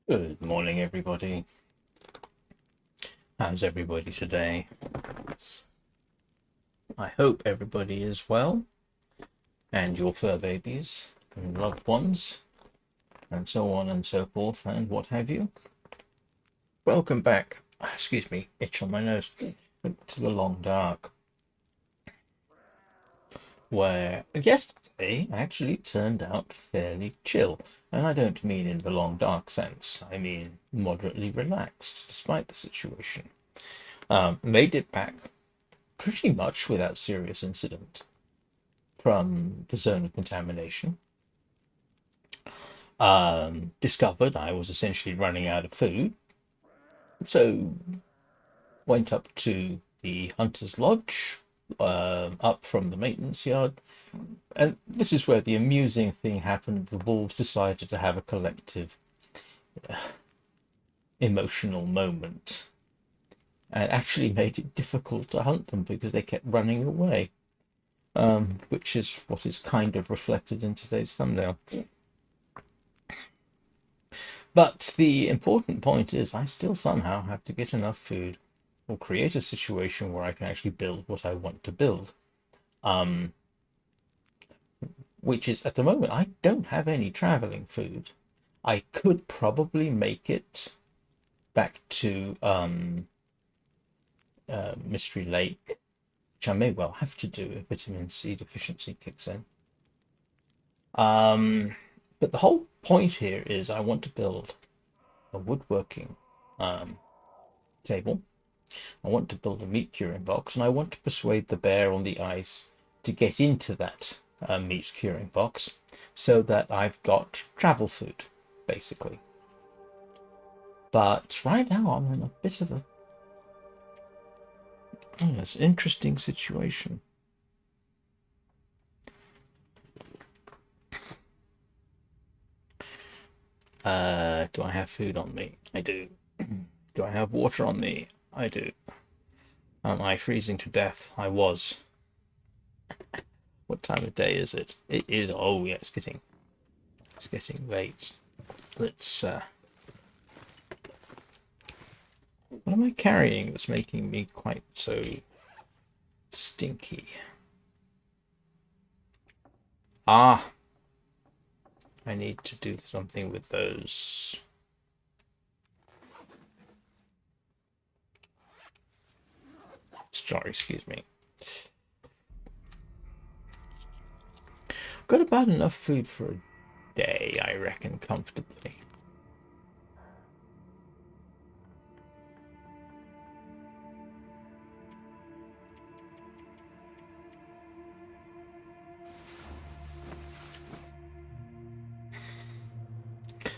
Good morning, everybody. How's everybody today? I hope everybody is well, and your fur babies and loved ones, and so on and so forth, and what have you. Welcome back. Excuse me, itch on my nose. To the long dark, where yesterday actually turned out fairly chill. And I don't mean in the long dark sense, I mean moderately relaxed, despite the situation. Made it back pretty much without serious incident from the zone of contamination. Discovered I was essentially running out of food, so went up to the hunter's lodge, up from the maintenance yard, and this is where the amusing thing happened. The wolves decided to have a collective emotional moment and actually made it difficult to hunt them because they kept running away, which is what is kind of reflected in today's thumbnail. But the important point is I still somehow have to get enough food or create a situation where I can actually build what I want to build. Which is, at the moment, I don't have any traveling food. I could probably make it back to Mystery Lake, which I may well have to do if vitamin C deficiency kicks in. But the whole point here is I want to build a woodworking table. I want to build a meat curing box, and I want to persuade the bear on the ice to get into that meat curing box so that I've got travel food, basically. But right now I'm in a bit of a interesting situation. Do I have food on me? I do. Do I have water on me? I do. Am I freezing to death? I was. What time of day is it? It is. Oh yeah, it's getting late. Let's. What am I carrying that's making me quite so stinky? Ah, I need to do something with those. Sorry, excuse me. Got about enough food for a day, I reckon, comfortably.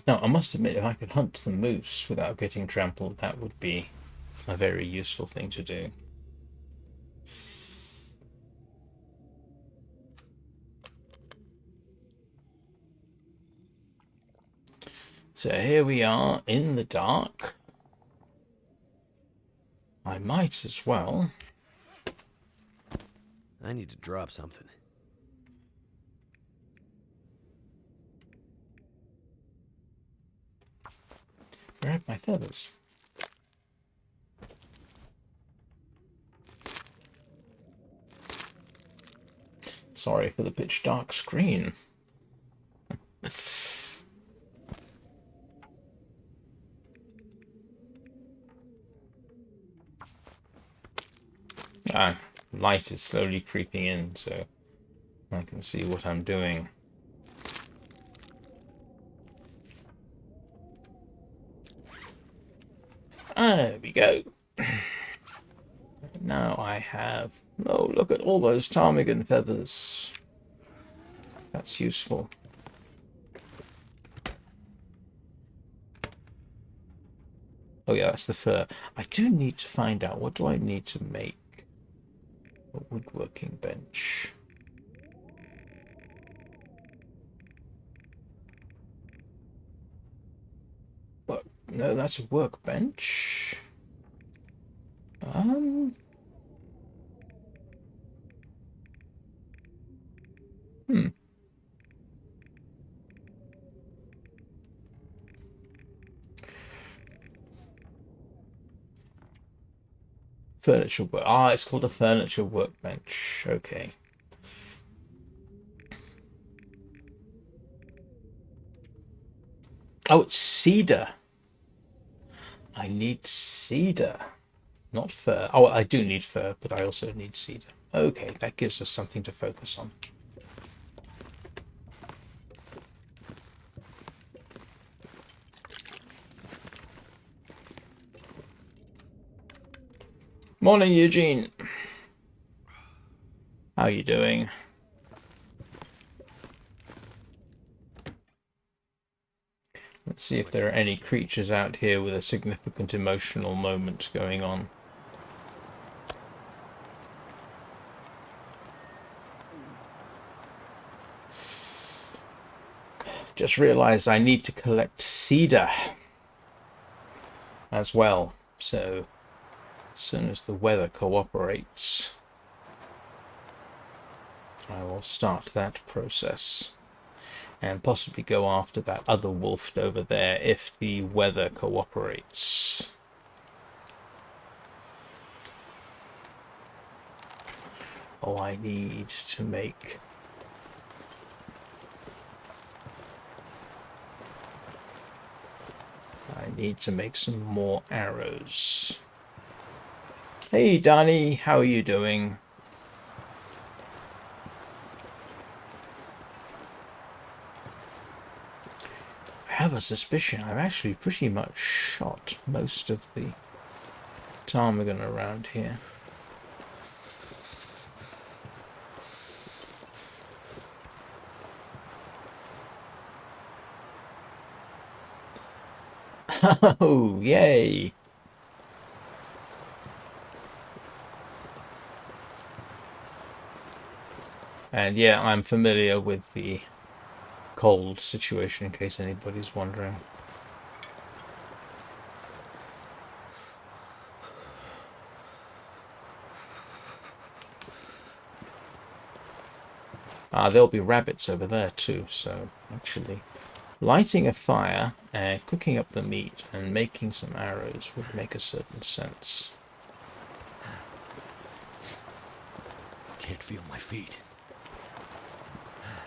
Now, I must admit, if I could hunt the moose without getting trampled, that would be a very useful thing to do. So here we are in the dark. I might as well. I need to drop something. Grab my feathers. Sorry for the pitch dark screen. Light is slowly creeping in, so I can see what I'm doing. There we go. Now I have... Oh, look at all those ptarmigan feathers. That's useful. Oh yeah, that's the fur. I do need to find out, what do I need to make a woodworking bench? What? No, that's a workbench. Hmm. Furniture work. Ah, it's called a furniture workbench. Okay. Oh, it's cedar. I need cedar, not fir. Oh, I do need fir, but I also need cedar. Okay, that gives us something to focus on. Morning, Eugene. How you doing? Let's see if there are any creatures out here with a significant emotional moment going on. Just realized I need to collect cedar as well. So as soon as the weather cooperates, I will start that process. And possibly go after that other wolf over there if the weather cooperates. Oh, I need to make... some more arrows. Hey, Donnie, how are you doing? I have a suspicion I've actually pretty much shot most of the ptarmigan around here. Oh, yay! And yeah, I'm familiar with the cold situation, in case anybody's wondering. There'll be rabbits over there too, so actually lighting a fire and cooking up the meat and making some arrows would make a certain sense. Can't feel my feet.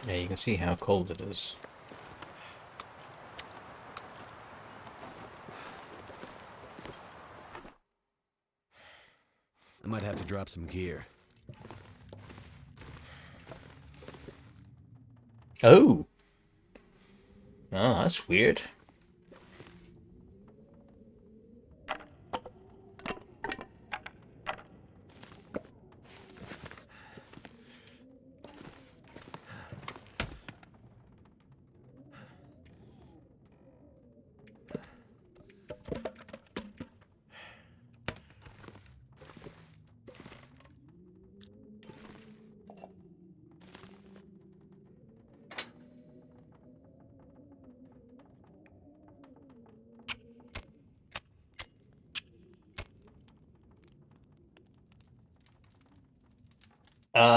Yeah, you can see how cold it is. I might have to drop some gear. Oh! Oh, that's weird.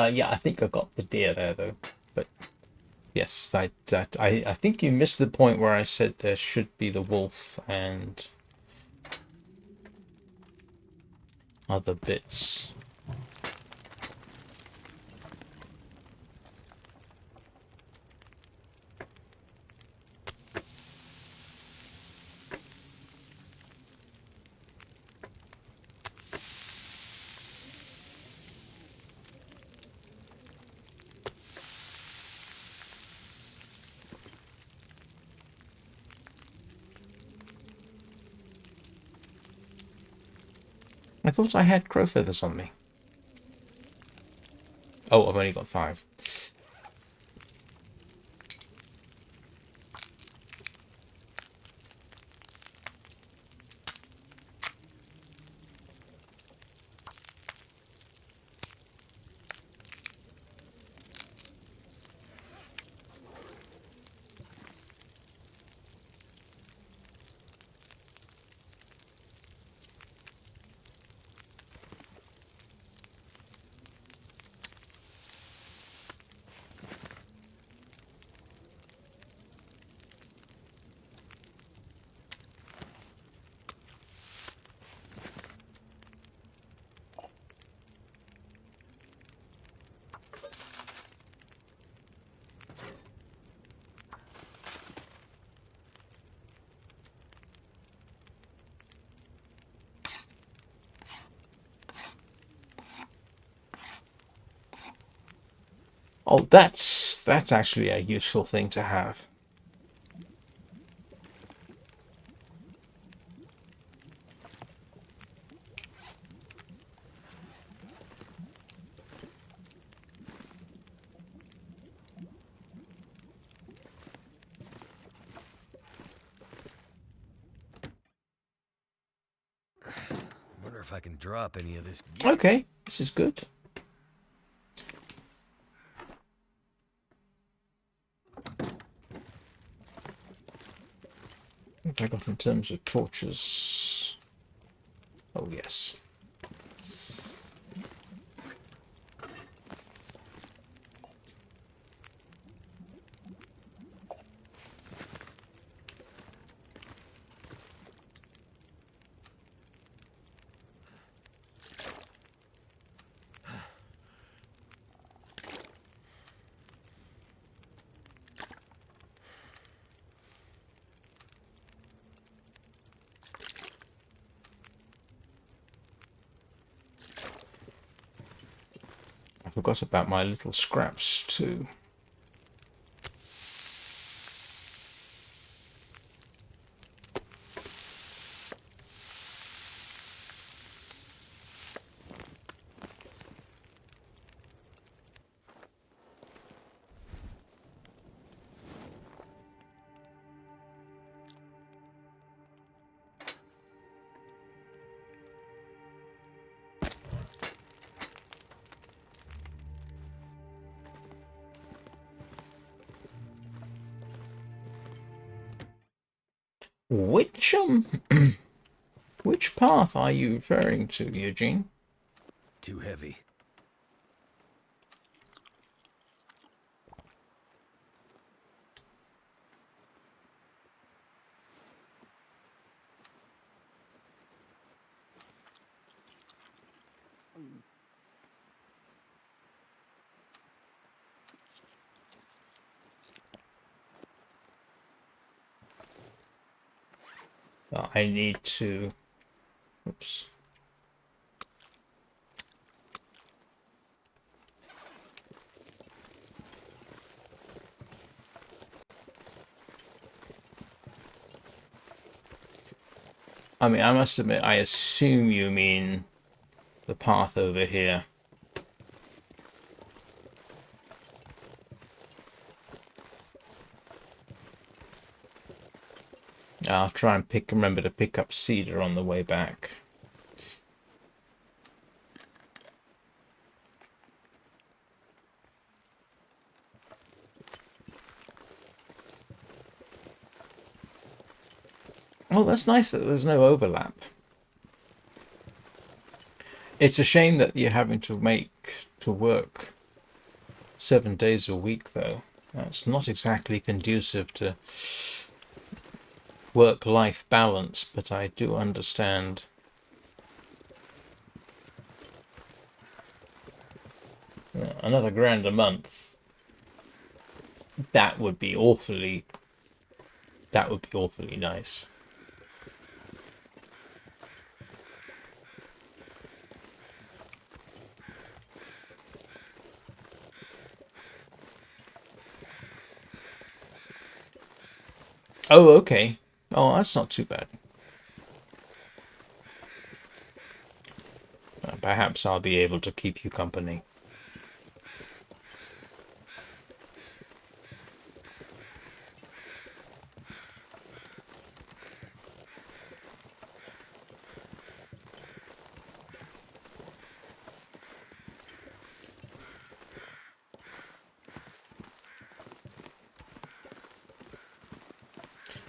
Yeah, I think I got the deer there though. But yes, I think you missed the point where I said there should be the wolf and other bits. I thought I had crow feathers on me. Oh, I've only got 5. Oh, that's actually a useful thing to have. Wonder if I can drop any of this gear. Okay, this is good. What have I got in terms of torches? Oh, yes. I forgot about my little scraps too. Which which path are you referring to, Eugene? Too heavy. I need to. Oops. I mean, I must admit, I assume you mean the path over here. I'll try and remember to pick up cedar on the way back. Oh, that's nice that there's no overlap. It's a shame that you're having to work 7 days a week, though. That's not exactly conducive to work-life balance, but I do understand. Another grand a month. That would be awfully nice. Oh, okay. Oh, that's not too bad. Perhaps I'll be able to keep you company.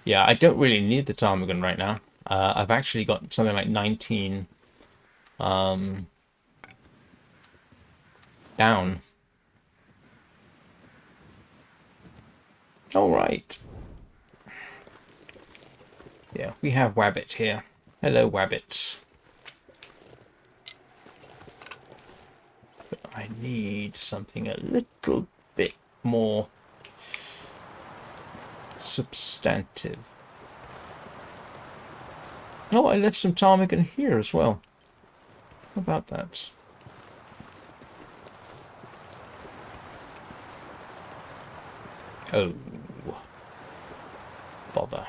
Yeah, I don't really need the ptarmigan right now. I've actually got something like 19 down. All right. Yeah, we have Wabbit here. Hello, Wabbit. But I need something a little bit more substantive. Oh, I left some ptarmigan here as well. How about that? Oh, bother.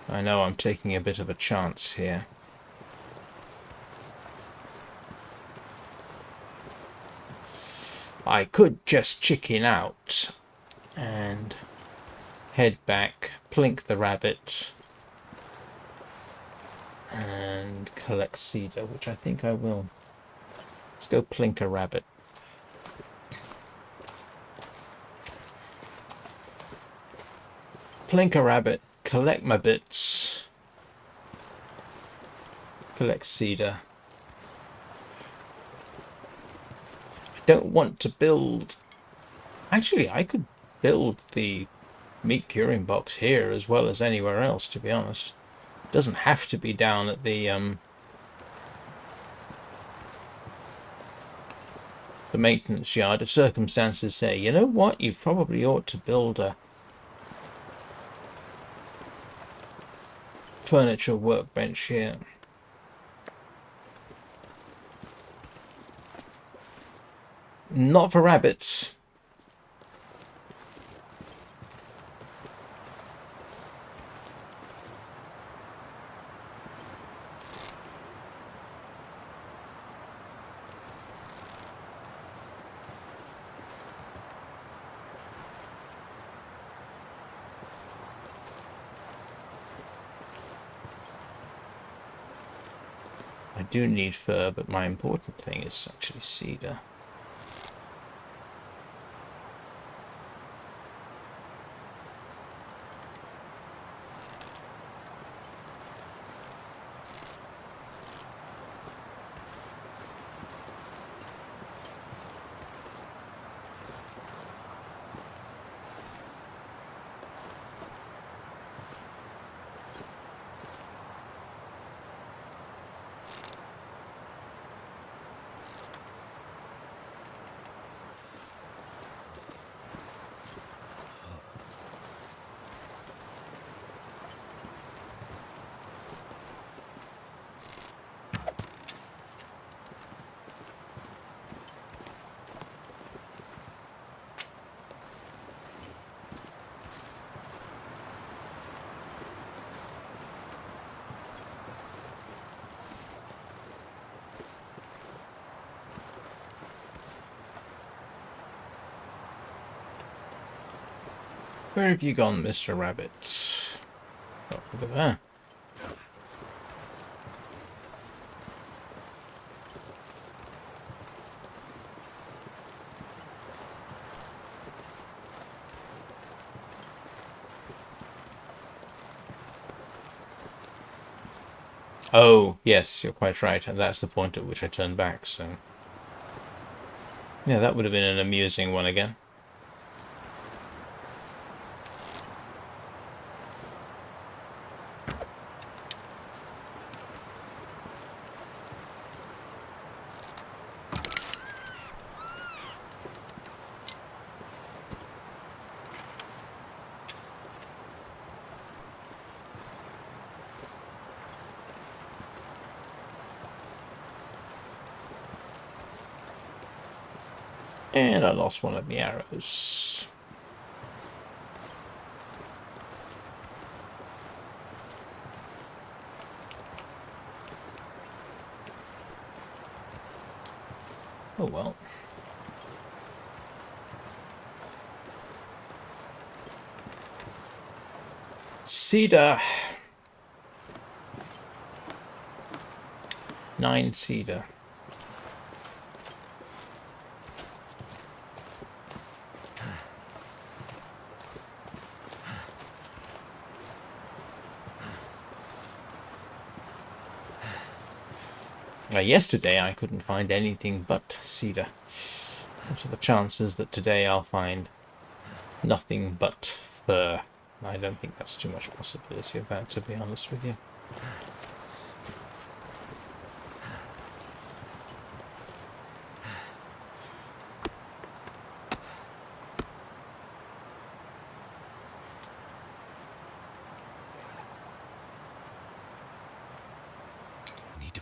I know I'm taking a bit of a chance here. I could just chicken out and head back, plink the rabbit, and collect cedar, which I think I will. Let's go plink a rabbit. Plink a rabbit, collect my bits, collect cedar. I don't want to build... Actually, I could build the meat curing box here as well as anywhere else, to be honest. It doesn't have to be down at the maintenance yard. If circumstances say, you know what, you probably ought to build a furniture workbench here. Not for rabbits. I do need fur, but my important thing is actually cedar. Where have you gone, Mr. Rabbit? Oh, over there. Oh, yes, you're quite right, and that's the point at which I turned back, so... Yeah, that would have been an amusing one again. And I lost one of the arrows. Oh well. Cedar. 9 cedar. Yesterday I couldn't find anything but cedar. What are the chances that today I'll find nothing but fir? I don't think that's too much possibility of that, to be honest with you.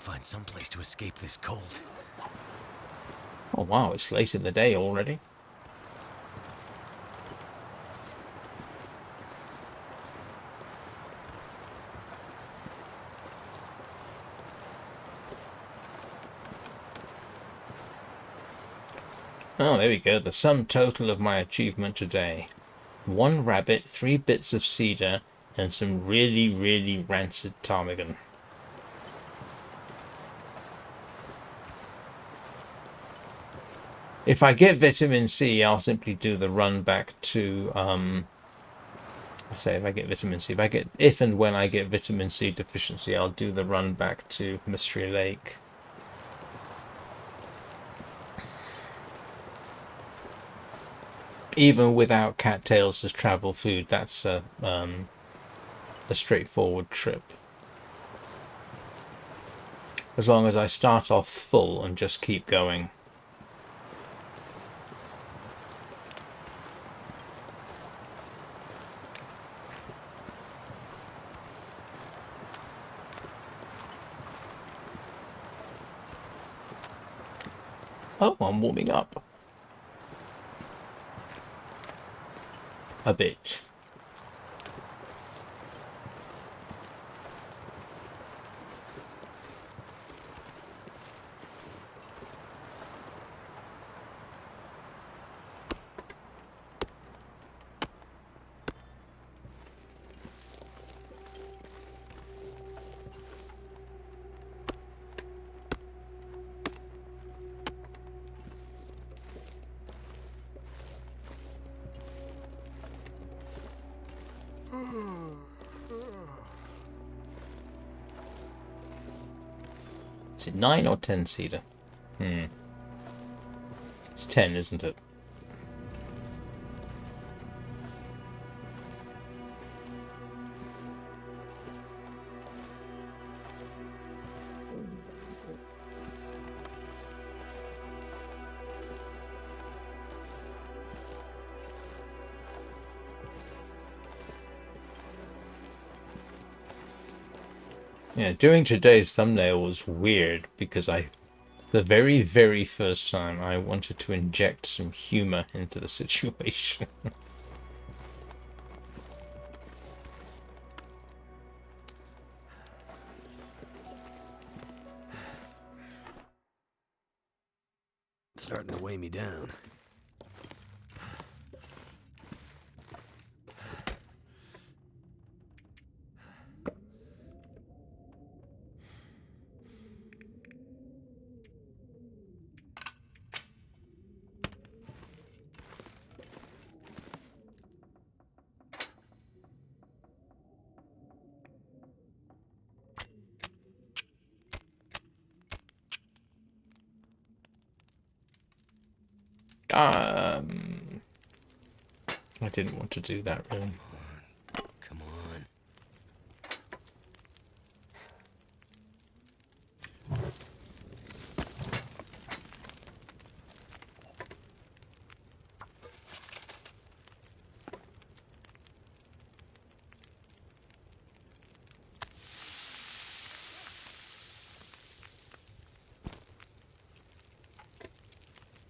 find some place to escape this cold. Oh wow, it's late in the day already. Oh, there we go. The sum total of my achievement today. 1 rabbit, 3 bits of cedar, and some really, really rancid ptarmigan. If I get vitamin C, I'll simply do the run back to, I say if I get vitamin C, if and when I get vitamin C deficiency, I'll do the run back to Mystery Lake. Even without cattails as travel food, that's a straightforward trip. As long as I start off full and just keep going. Oh, I'm warming up. A bit. Is it 9 or 10 cedar? It's 10, isn't it? Yeah, doing today's thumbnail was weird because the very, very first time I wanted to inject some humor into the situation. It's starting to weigh me down. I didn't want to do that, really. Come on.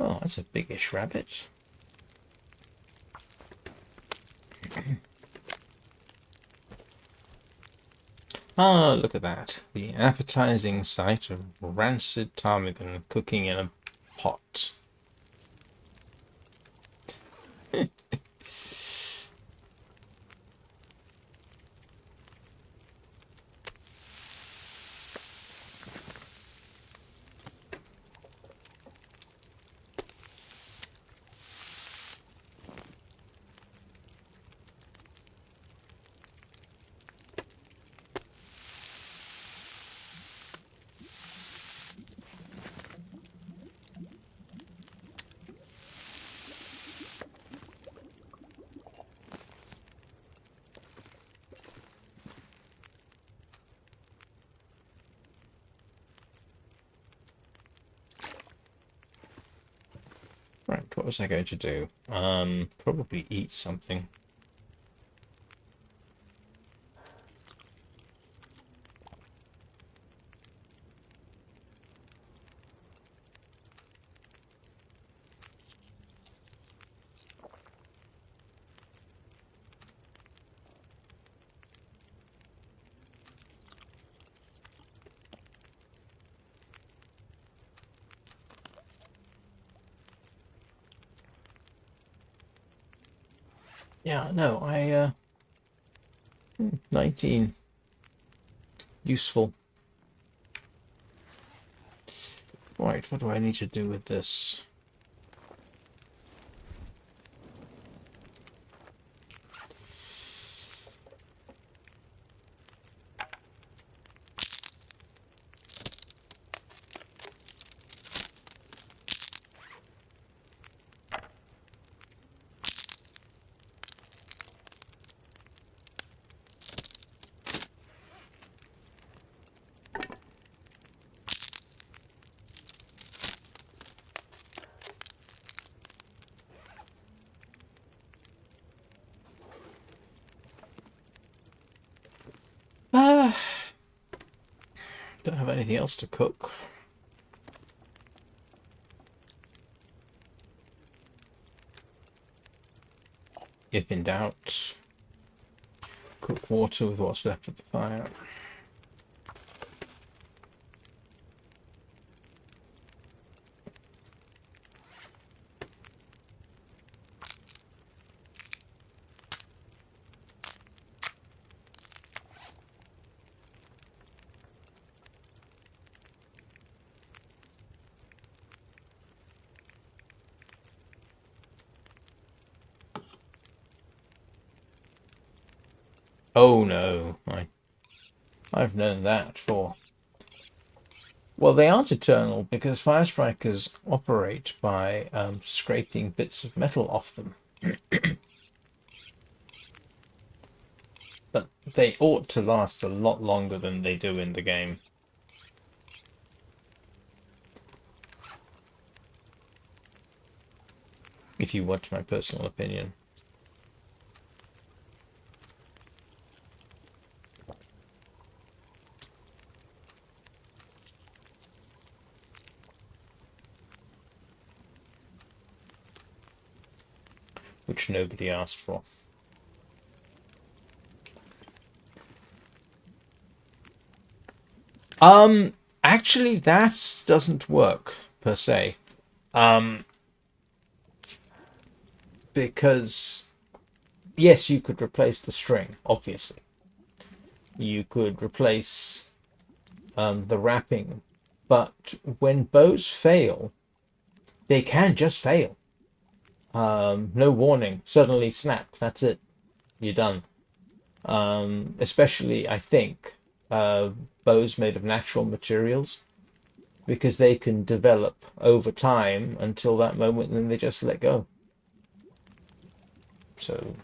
Oh, that's a biggish rabbit. Ah, look at that. The appetizing sight of rancid ptarmigan cooking in a pot. Right, what was I going to do? Probably eat something. Yeah, no, 19. Useful. Right, what do I need to do with this? Ah, don't have anything else to cook. If in doubt, cook water with what's left of the fire. Oh no, I've known that for. Well, they aren't eternal because fire strikers operate by scraping bits of metal off them. But they ought to last a lot longer than they do in the game. If you want my personal opinion. Which nobody asked for. Actually, that doesn't work per se. Because yes, you could replace the string, obviously. You could replace the wrapping, but when bows fail, they can just fail. No warning, suddenly snap. That's it. You're done. Especially, I think, bows made of natural materials because they can develop over time until that moment, and then they just let go. So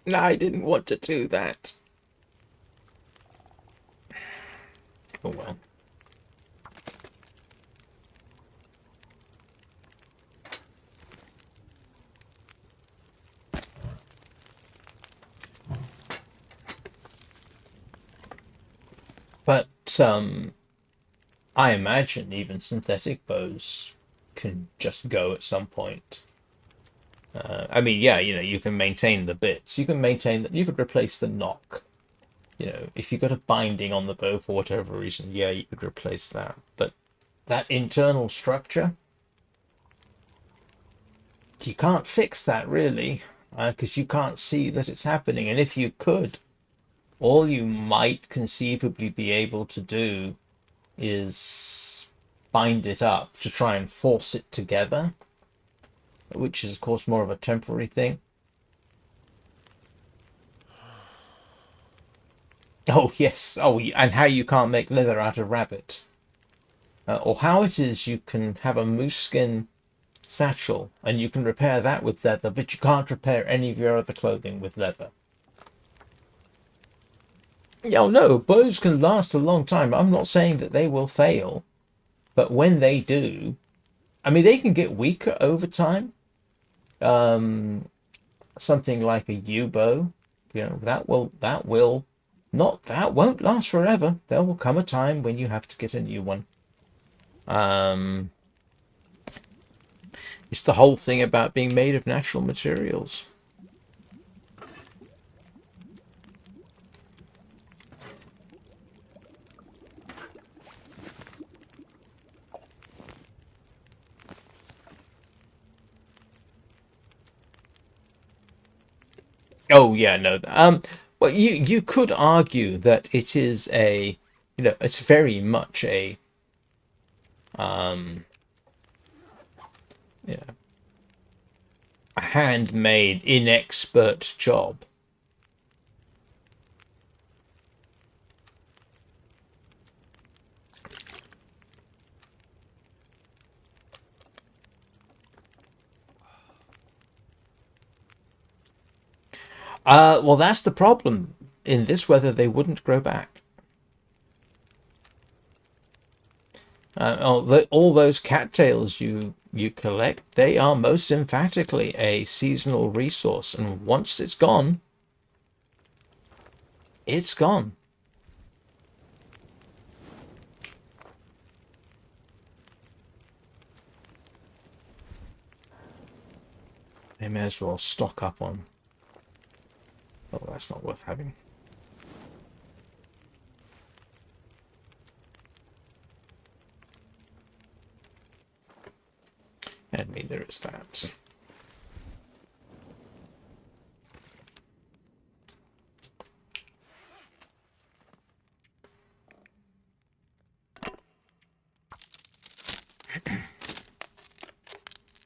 no, I didn't want to do that. Oh well. But I imagine even synthetic bows can just go at some point. I mean, yeah, you can maintain the bits. You can maintain that. You could replace the knock. If you got a binding on the bow for whatever reason, yeah, you could replace that. But that internal structure, you can't fix that really, because you can't see that it's happening. And if you could, all you might conceivably be able to do is bind it up to try and force it together, which is, of course, more of a temporary thing. Oh, yes. Oh, and how you can't make leather out of rabbit. Or how it is you can have a moose skin satchel and you can repair that with leather, but you can't repair any of your other clothing with leather. Oh, no, bows can last a long time. I'm not saying that they will fail, but when they do, I mean, they can get weaker over time. Something like a yew bow, that won't last forever. There will come a time when you have to get a new one. It's the whole thing about being made of natural materials. Oh yeah, no. Well, you could argue that it is a, it's very much a, um, you know, a handmade, inexpert job. Well, that's the problem. In this weather, they wouldn't grow back. All those cattails you collect, they are most emphatically a seasonal resource, and once it's gone, it's gone. They may as well stock up on. Oh, that's not worth having. And neither is that.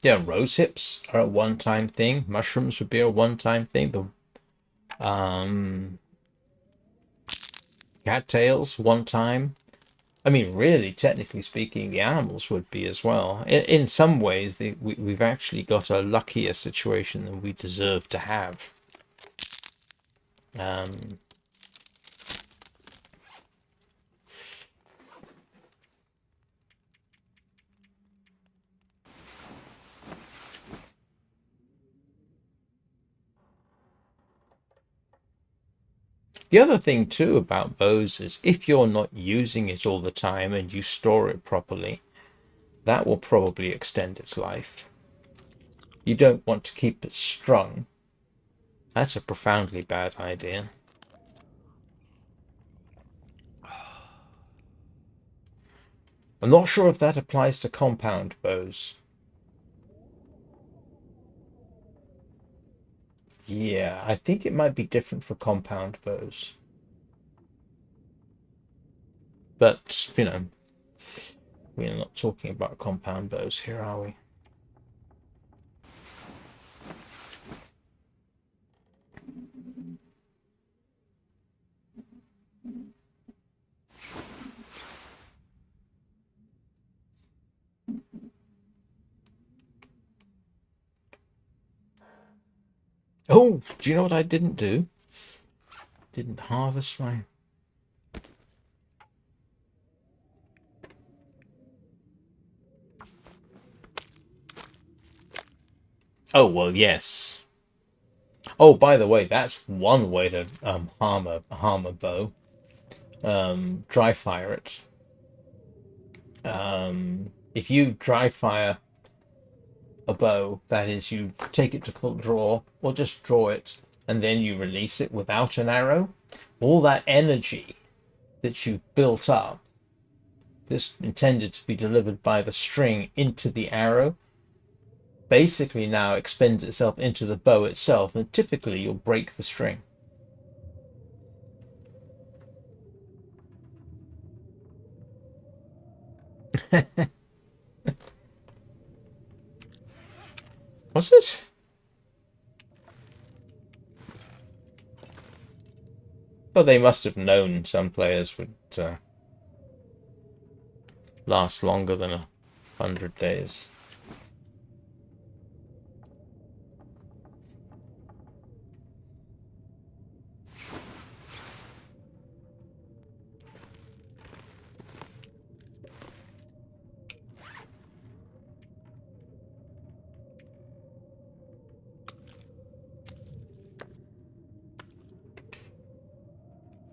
Yeah, rose hips are a one-time thing. Mushrooms would be a one-time thing. The cattails, one time. I mean, really, technically speaking, the animals would be as well. In some ways, we've actually got a luckier situation than we deserve to have. Um, the other thing too about bows is if you're not using it all the time and you store it properly, that will probably extend its life. You don't want to keep it strung. That's a profoundly bad idea. I'm not sure if that applies to compound bows. Yeah, I think it might be different for compound bows. But, we're not talking about compound bows here, are we? Oh, do you know what I didn't do? Didn't harvest my... Oh, well, yes. Oh, by the way, that's one way to harm a bow. Dry fire it. If you dry fire a bow, that is, you take it to full draw, or just draw it, and then you release it without an arrow, all that energy that you've built up, this intended to be delivered by the string into the arrow, basically now expends itself into the bow itself, and typically you'll break the string. Was it? Well, they must have known some players would last longer than 100 days.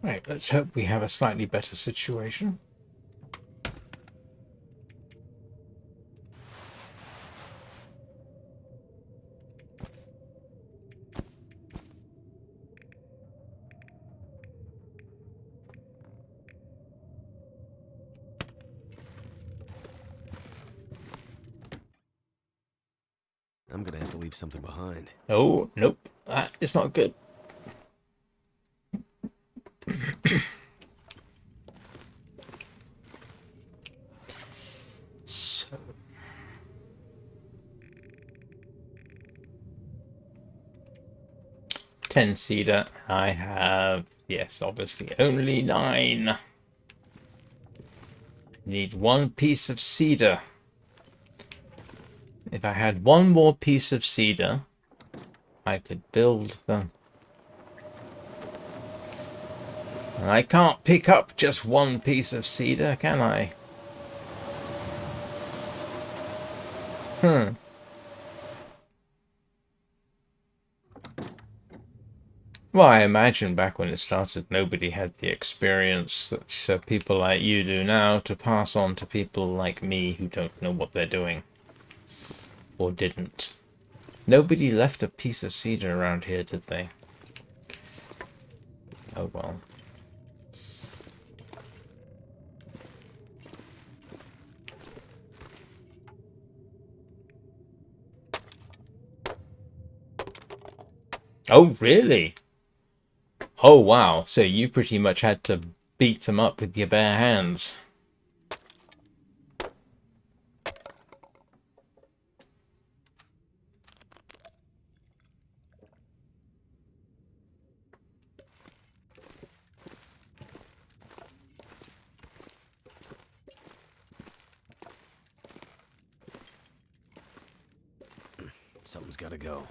Right, let's hope we have a slightly better situation. I'm gonna have to leave something behind. Oh, nope. That is not good. So 10 cedar. I have, yes, obviously only 9. Need 1 piece of cedar. If I had 1 more piece of cedar, I could build them. And I can't pick up just 1 piece of cedar, can I? Well, I imagine back when it started, nobody had the experience that people like you do now to pass on to people like me who don't know what they're doing. Or didn't. Nobody left a piece of cedar around here, did they? Oh well. Oh, really? Oh, wow. So you pretty much had to beat them up with your bare hands. Something's gotta go.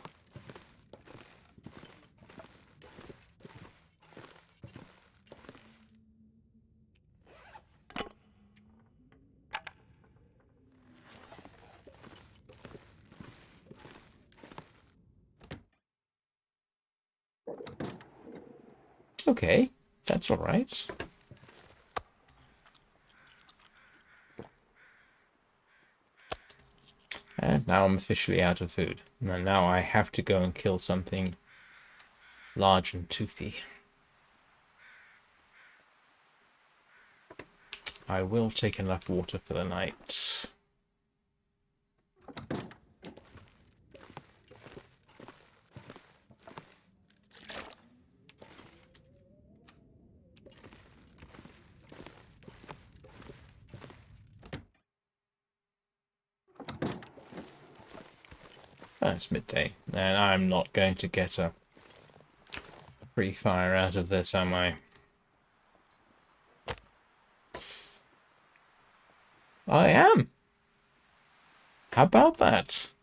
Okay, that's all right. And now I'm officially out of food. And now I have to go and kill something large and toothy. I will take enough water for the night. Oh, it's midday, and I'm not going to get a free fire out of this, am I? I am. How about that?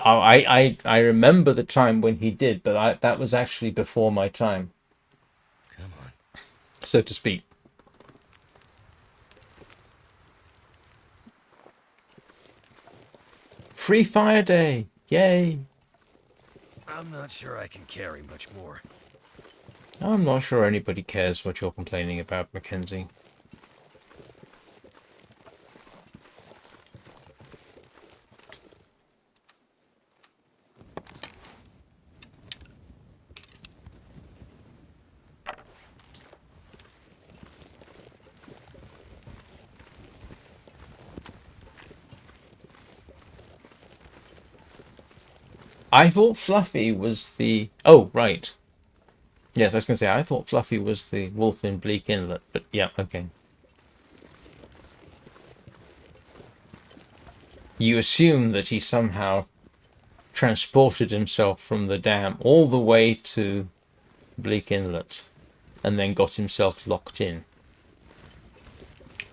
Oh, I remember the time when he did, but that was actually before my time, Come on. so to speak. Free fire day! Yay! I'm not sure I can carry much more. I'm not sure anybody cares what you're complaining about, Mackenzie. I thought Fluffy was the... Oh, right. Yes, I was going to say, I thought Fluffy was the wolf in Bleak Inlet, but yeah, okay. You assume that he somehow transported himself from the dam all the way to Bleak Inlet and then got himself locked in,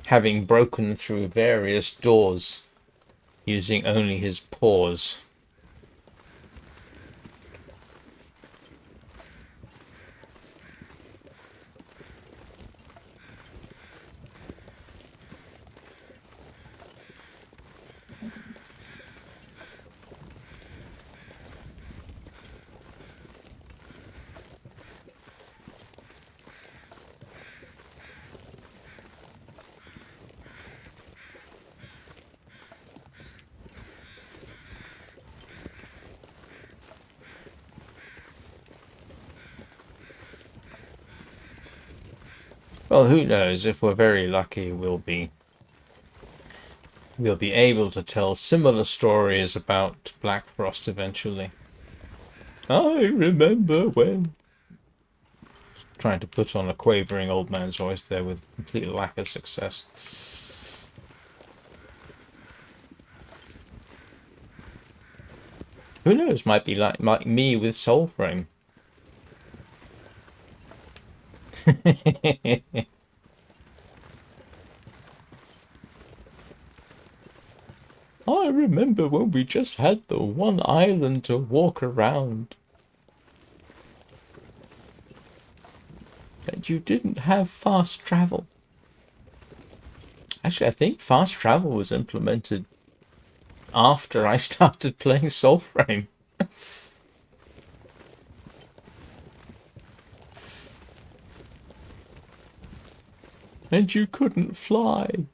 having broken through various doors using only his paws. Well, who knows? If we're very lucky, we'll be able to tell similar stories about Black Frost eventually. I remember when. Trying to put on a quavering old man's voice there with complete lack of success. Who knows? Might be like me with Soul Frame. I remember when we just had the one island to walk around. And you didn't have fast travel. Actually, I think fast travel was implemented after I started playing Soulframe. And you couldn't fly.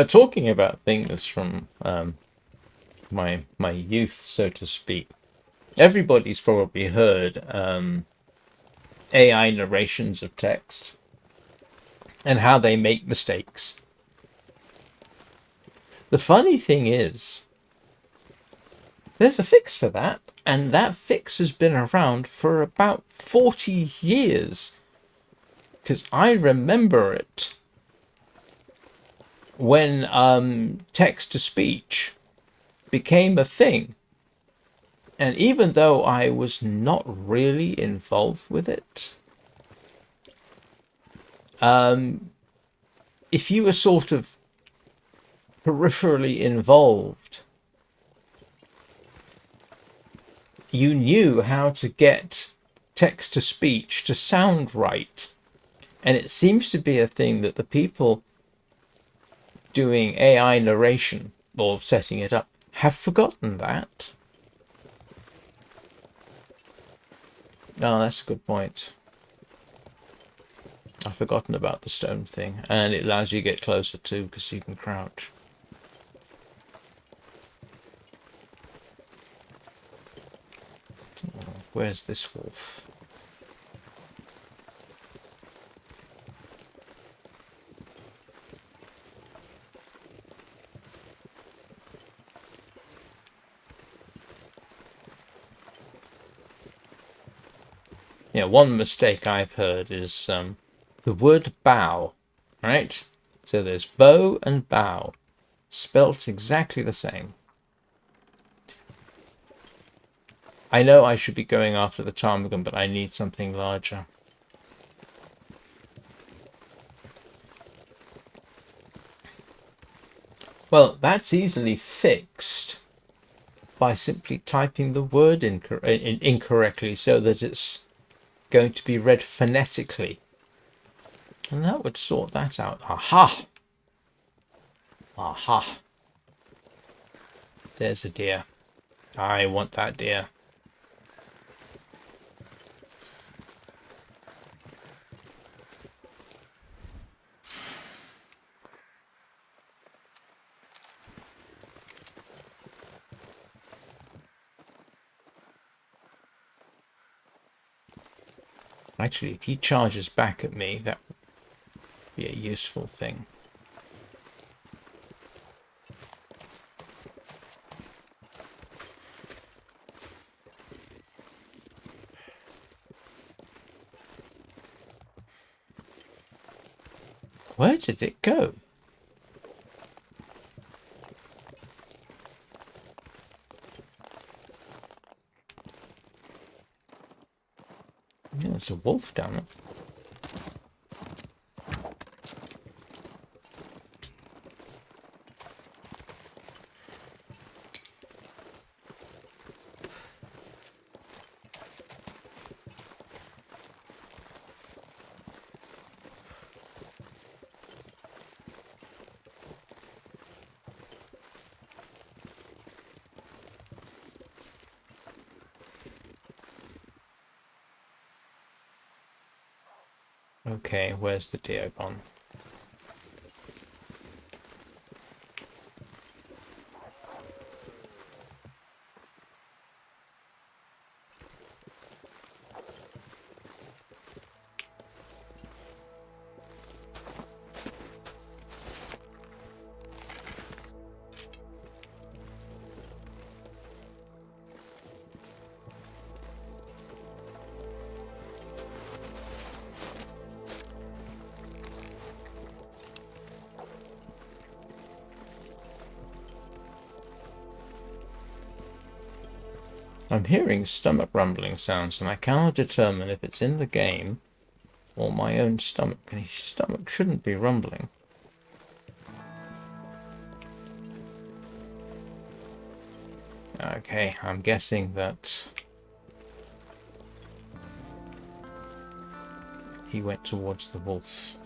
Talking about things from my youth, so to speak. Everybody's probably heard AI narrations of text and how they make mistakes. The funny thing is, there's a fix for that, and that fix has been around for about 40 years. Because I remember it when text-to-speech became a thing. And even though I was not really involved with it, if you were sort of peripherally involved, you knew how to get text-to-speech to sound right. And it seems to be a thing that the people doing AI narration or setting it up have forgotten that. Oh, that's a good point. I've forgotten about the stone thing, and it allows you to get closer too because you can crouch. Oh, where's this wolf? Yeah, one mistake I've heard is the word bow, right? So there's bow and bow, spelt exactly the same. I know I should be going after the ptarmigan, but I need something larger. Well, that's easily fixed by simply typing the word incorrectly so that it's going to be read phonetically. And that would sort that out. Aha! Aha! There's a deer. I want that deer. Actually, if he charges back at me, that would be a useful thing. Where did it go? Yeah, there's a wolf down there. Okay, where's the deer gone? I'm hearing stomach rumbling sounds, and I cannot determine if it's in the game or my own stomach. And his stomach shouldn't be rumbling. Okay, I'm guessing that he went towards the wolf.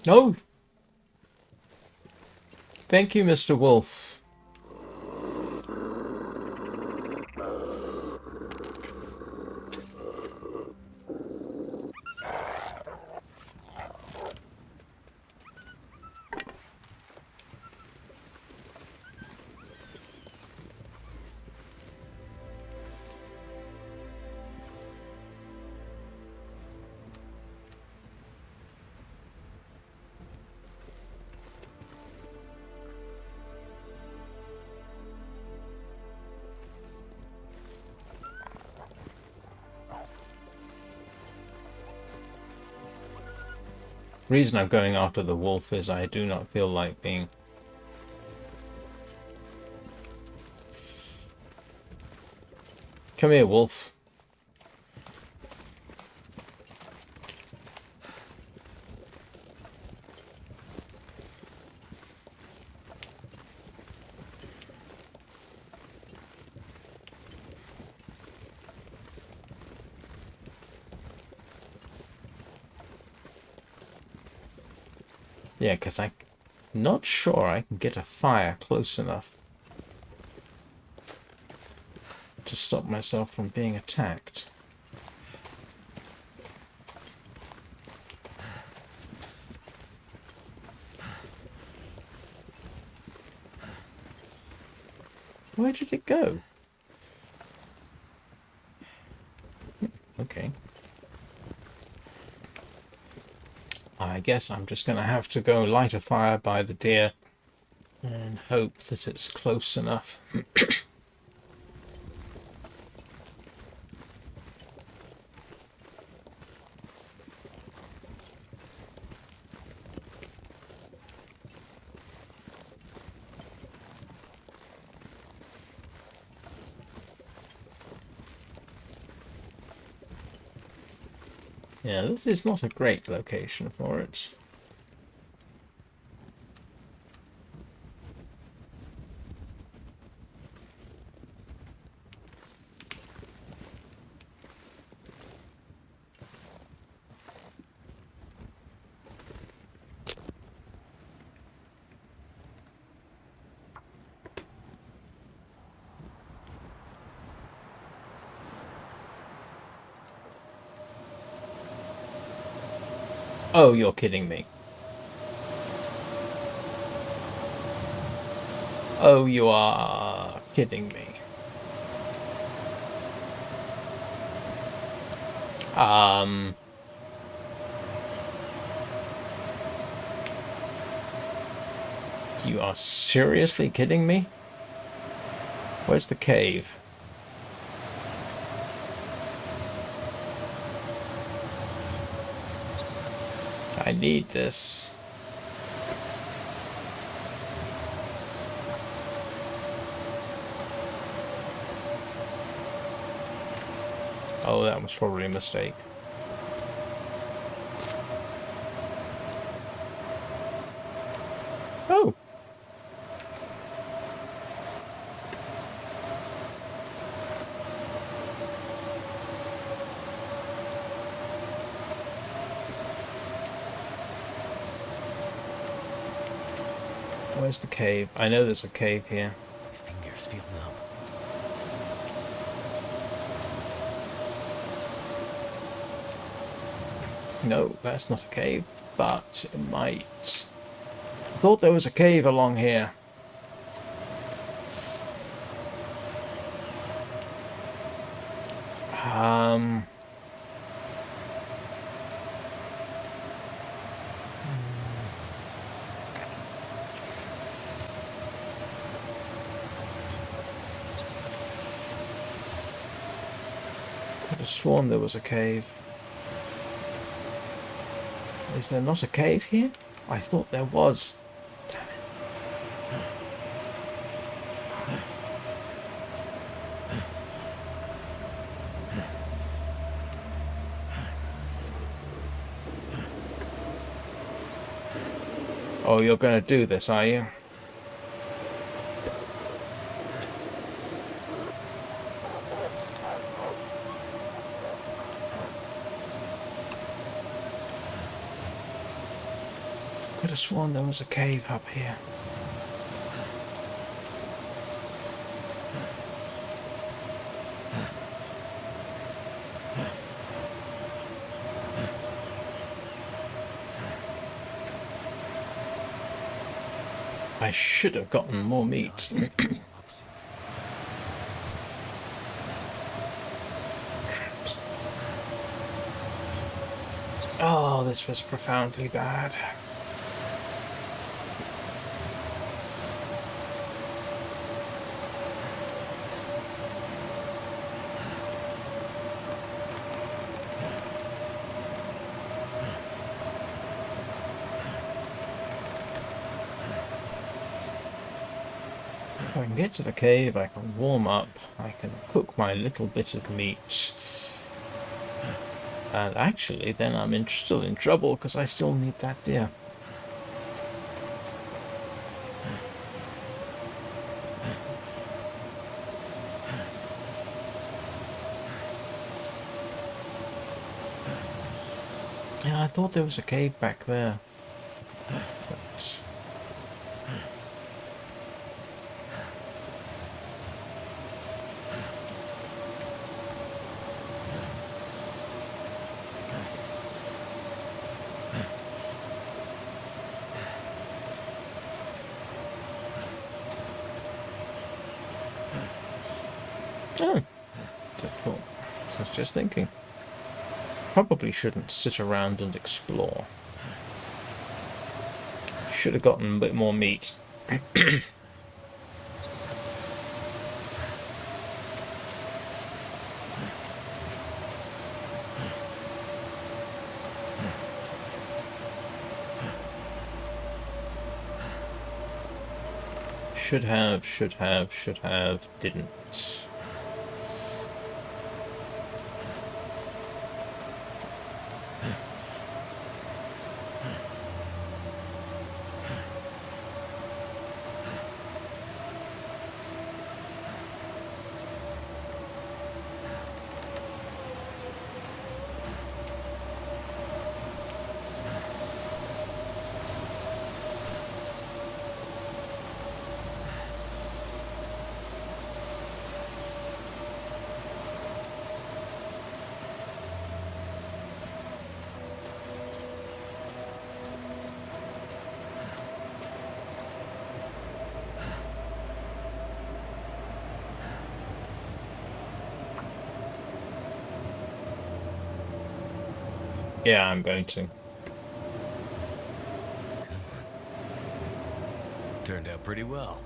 No! Thank you, Mr. Wolf. The reason I'm going after the wolf is I do not feel like being... Come here, wolf. Yeah, because I'm not sure I can get a fire close enough to stop myself from being attacked. Where did it go? Okay. I guess I'm just going to have to go light a fire by the deer and hope that it's close enough. Yeah, this is not a great location for it. Oh, you're kidding me. Oh, you are kidding me. You are seriously kidding me? Where's the cave? I need this. Oh, that was probably a mistake. Oh. Where's the cave? I know there's a cave here. My fingers feel numb. No, that's not a cave, but it might. I thought there was a cave along here. Could have sworn there was a cave. Is there not a cave here? I thought there was. Damn it. Oh, you're going to do this, are you? Could have sworn there was a cave up here. I should have gotten more meat. Oh, this was profoundly bad. If I can get to the cave, I can warm up, I can cook my little bit of meat. And actually, then I'm still in trouble because I still need that deer. Yeah, I thought there was a cave back there. But oh, difficult. I was just thinking. Probably shouldn't sit around and explore. Should have gotten a bit more meat. Should have, didn't. Yeah, I'm going to. Come on. Turned out pretty well.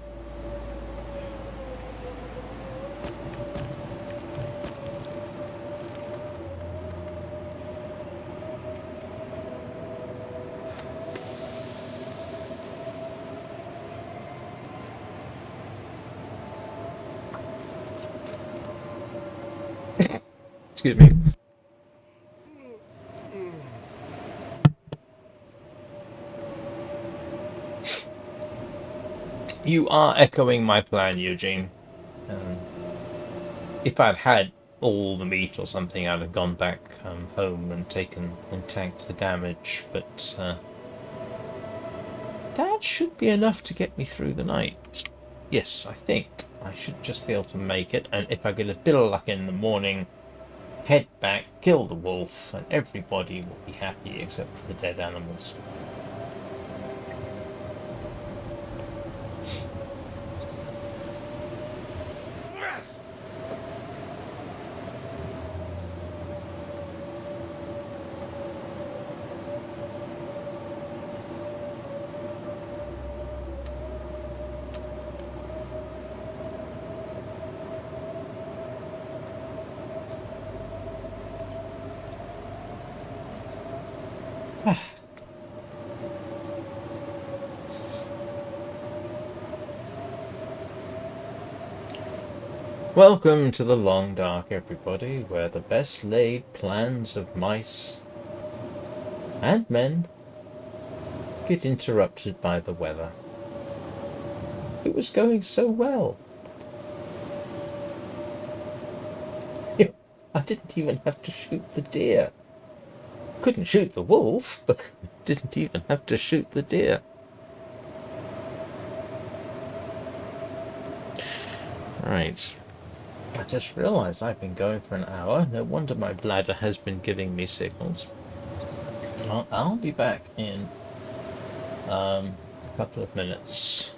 Excuse me. You are echoing my plan, Eugene. If I'd had all the meat or something, I'd have gone back home and taken and tanked the damage, but That should be enough to get me through the night. Yes, I think I should just be able to make it, and if I get a bit of luck in the morning, head back, kill the wolf, and everybody will be happy except for the dead animals. Welcome to the long dark, everybody, where the best laid plans of mice and men get interrupted by the weather. It was going so well. I didn't even have to shoot the deer. Couldn't shoot the wolf, but didn't even have to shoot the deer. Right. I just realised I've been going for an hour. No wonder my bladder has been giving me signals. Well, I'll be back in a couple of minutes.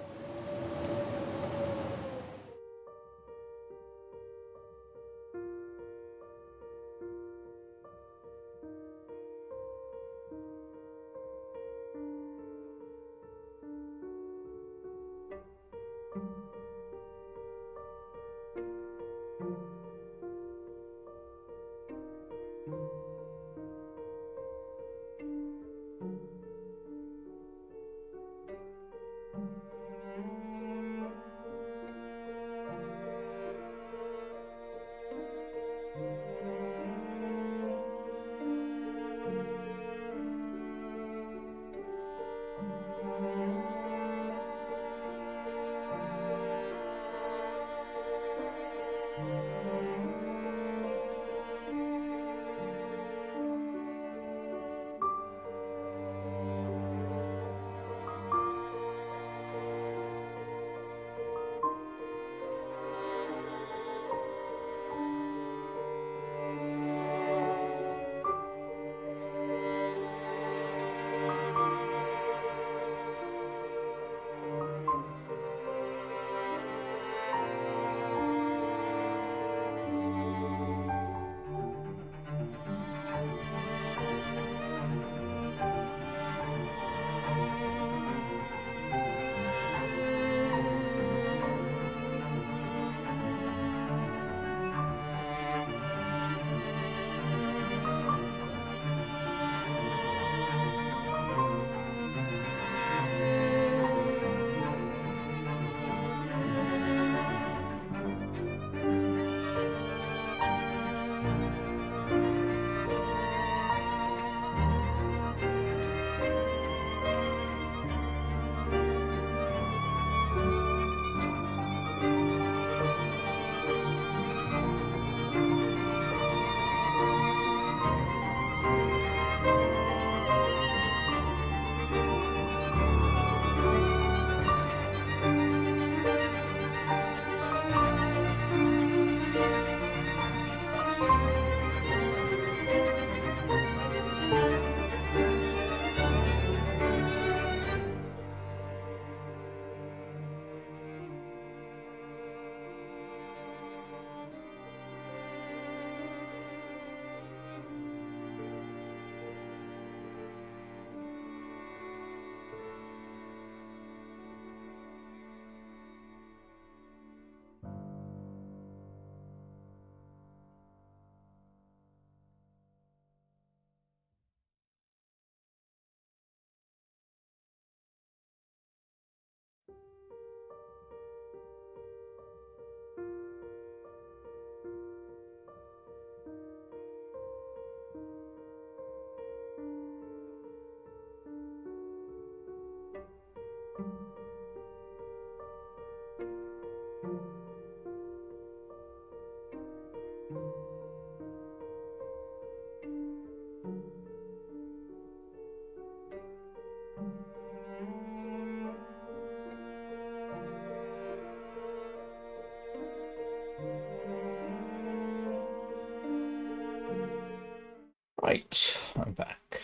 Right, I'm back.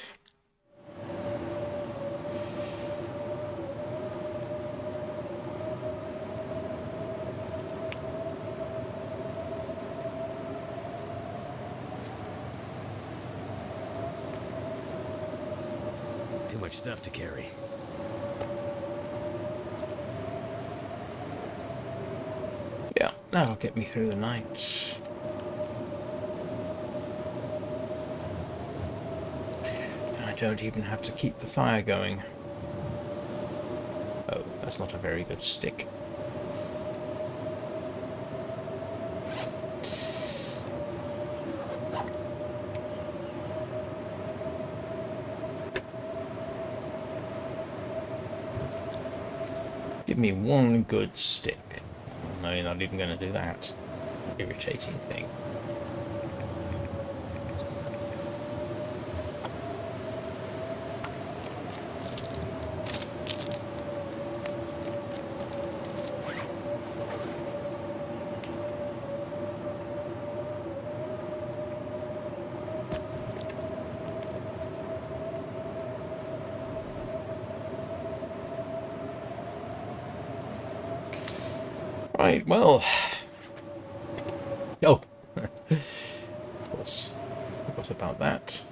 Too much stuff to carry. Yeah, that'll get me through the night. I don't even have to keep the fire going. Oh, that's not a very good stick. Give me one good stick. No, you're not even going to do that. Irritating thing. Right, well. Oh, of course, forgot about that.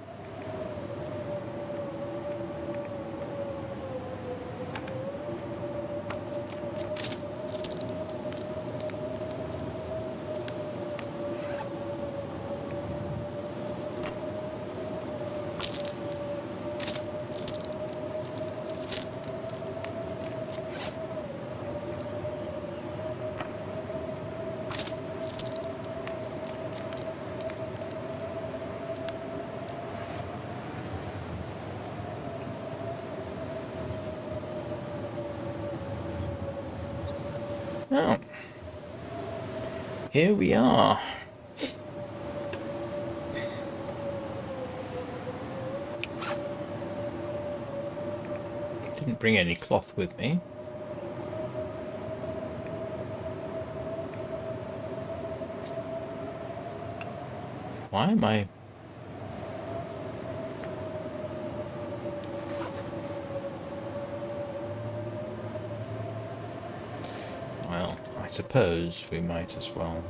Oh, here we are. Didn't bring any cloth with me. Why am I... Well, I suppose we might as well.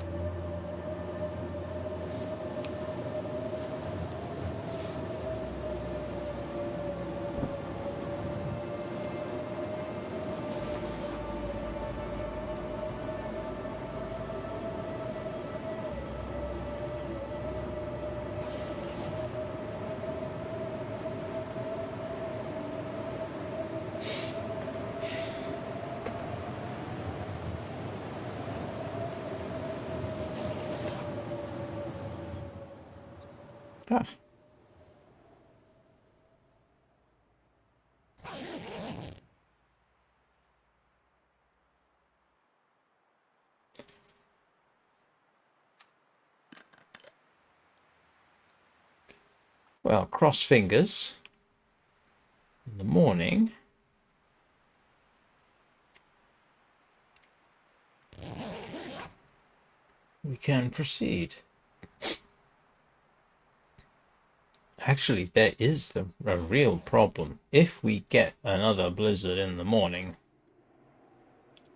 Ah. Well, cross fingers. In the morning, we can proceed. Actually, there is a real problem. If we get another blizzard in the morning,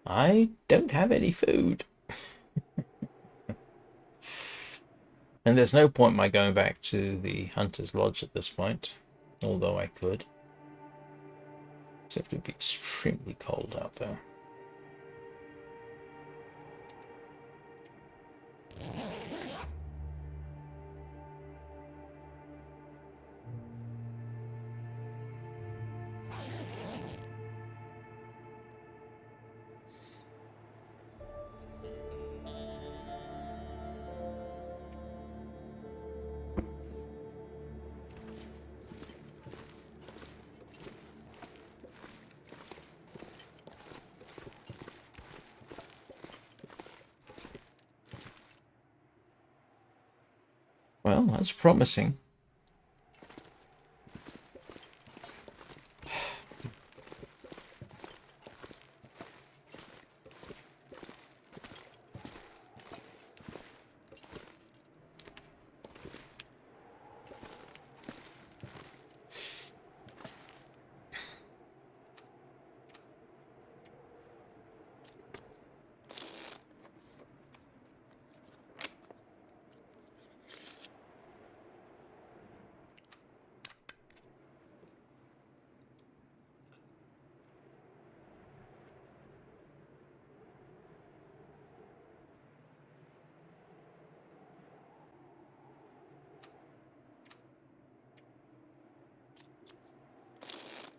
I don't have any food. And there's no point my going back to the Hunter's Lodge at this point, although I could. Except it would be extremely cold out there. Well, that's promising.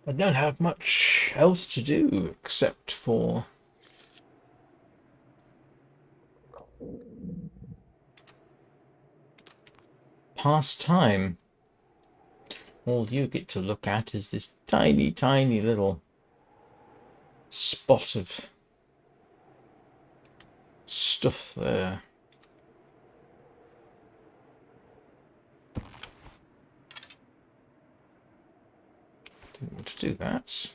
I don't have much else to do except for pass time. All you get to look at is this tiny, tiny little spot of stuff there. Didn't want to do that.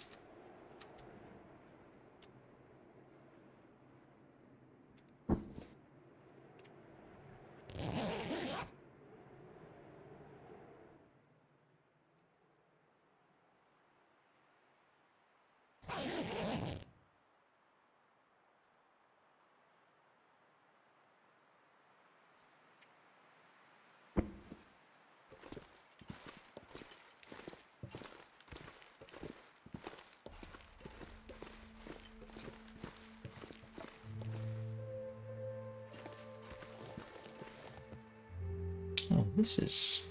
Oh, this is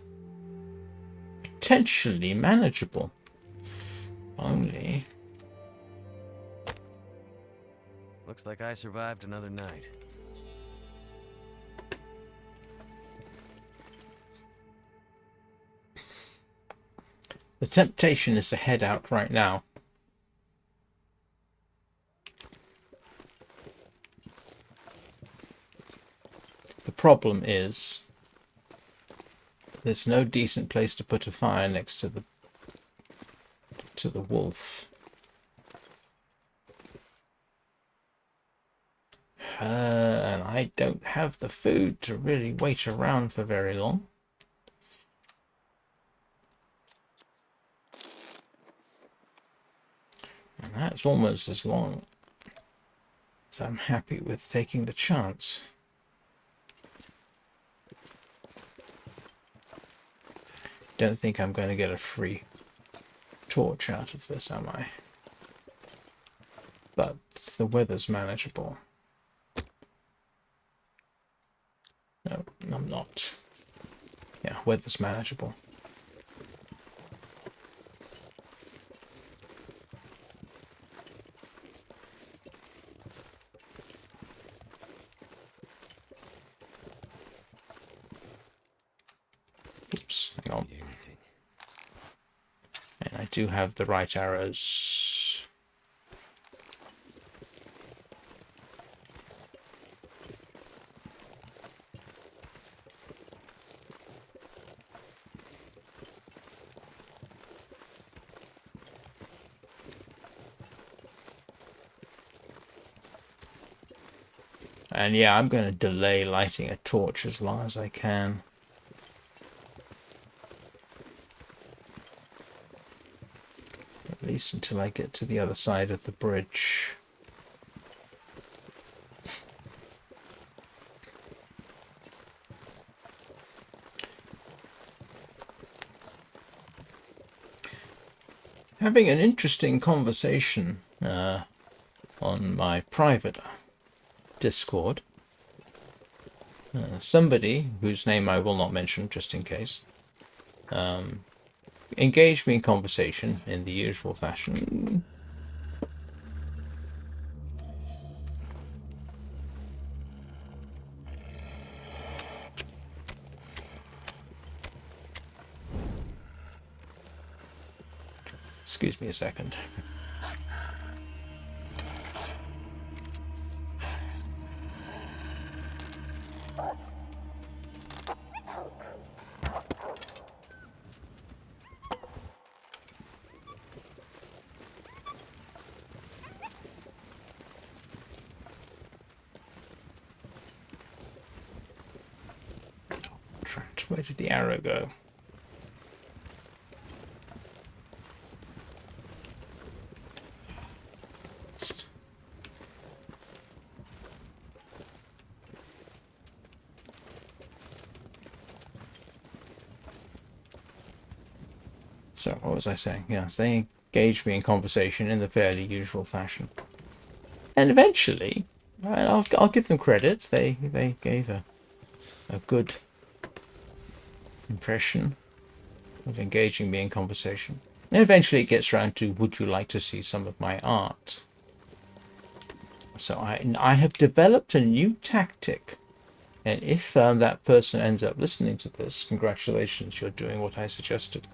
potentially manageable. Only... Looks like I survived another night. The temptation is to head out right now. The problem is there's no decent place to put a fire next to the wolf. And I don't have the food to really wait around for very long. And that's almost as long as I'm happy with taking the chance. Don't think I'm going to get a free torch out of this, am I? But the weather's manageable. No, I'm not. Yeah, weather's manageable. Oops, hang on. And I do have the right arrows. And yeah, I'm going to delay lighting a torch as long as I can. At least until I get to the other side of the bridge. Having an interesting conversation on my private Discord. Somebody, whose name I will not mention just in case, engaged me in conversation in the usual fashion. Excuse me a second. Where did the arrow go? So what was I saying? Yes, they engaged me in conversation in the fairly usual fashion, and eventually, I'll give them credit. They gave a good impression of engaging me in conversation. And eventually it gets around to, would you like to see some of my art? So I have developed a new tactic. And if that person ends up listening to this, congratulations, you're doing what I suggested.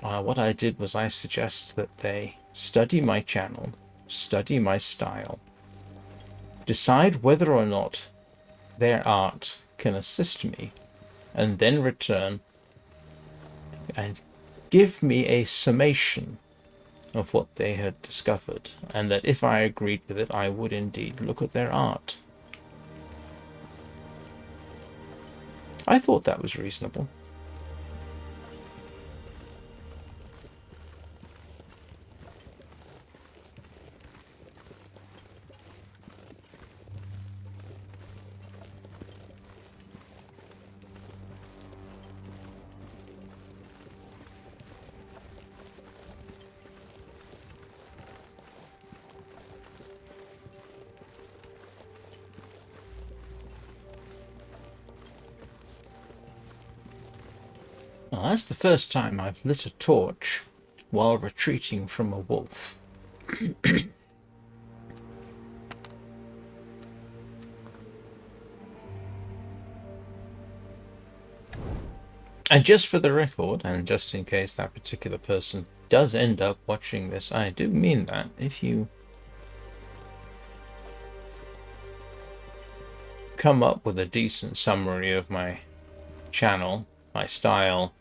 What I did was I suggest that they study my channel, study my style, decide whether or not their art can assist me, and then return and give me a summation of what they had discovered, and that if I agreed with it, I would indeed look at their art. I thought that was reasonable. Well, that's the first time I've lit a torch while retreating from a wolf. And just for the record, and just in case that particular person does end up watching this, I do mean that. If you come up with a decent summary of my channel, my style,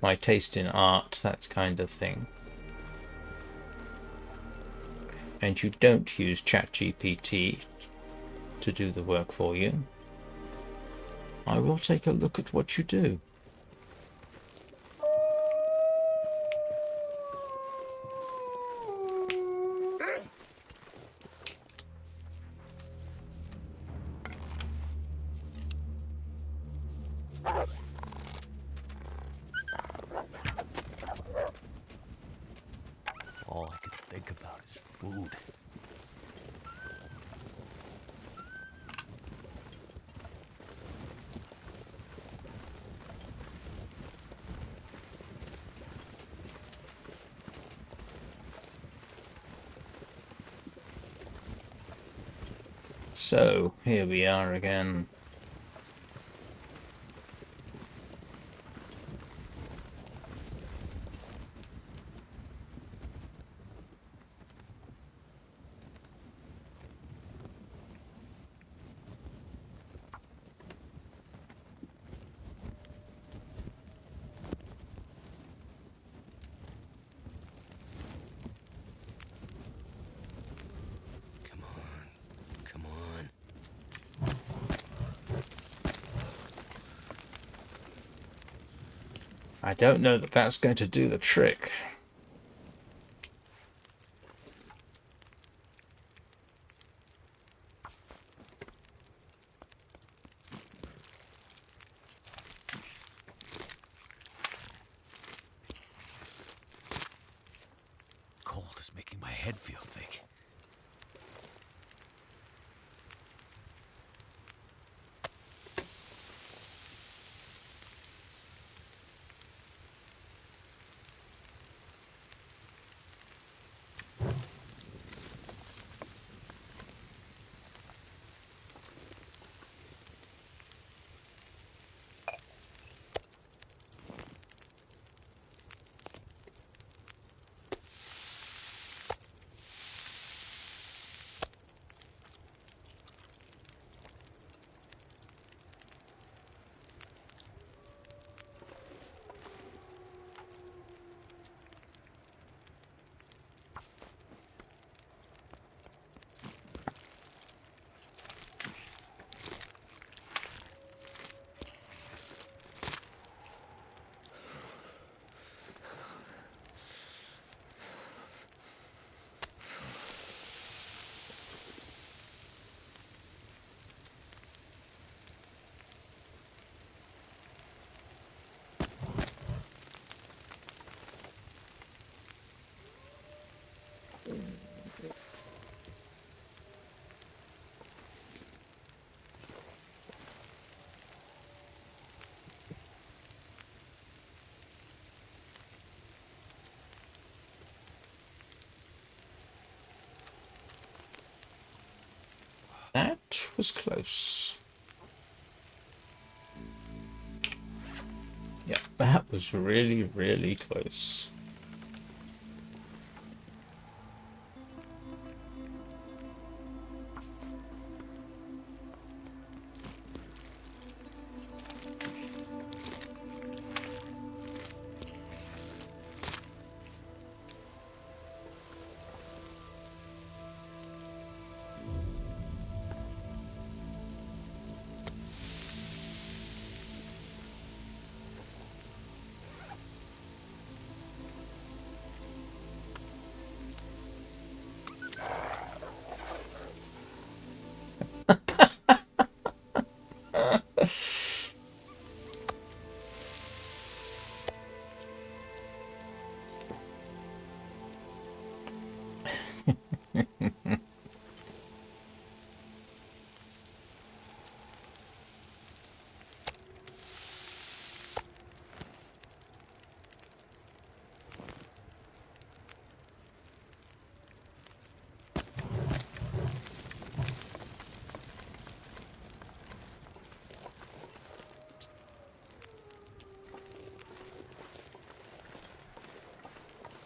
my taste in art, that kind of thing, and you don't use ChatGPT to do the work for you, I will take a look at what you do. All I could think about is food. So, here we are again. Come on. Come on. I don't know that that's going to do the trick. Cold is making my head feel thick. That was close. Yeah, that was really, really close.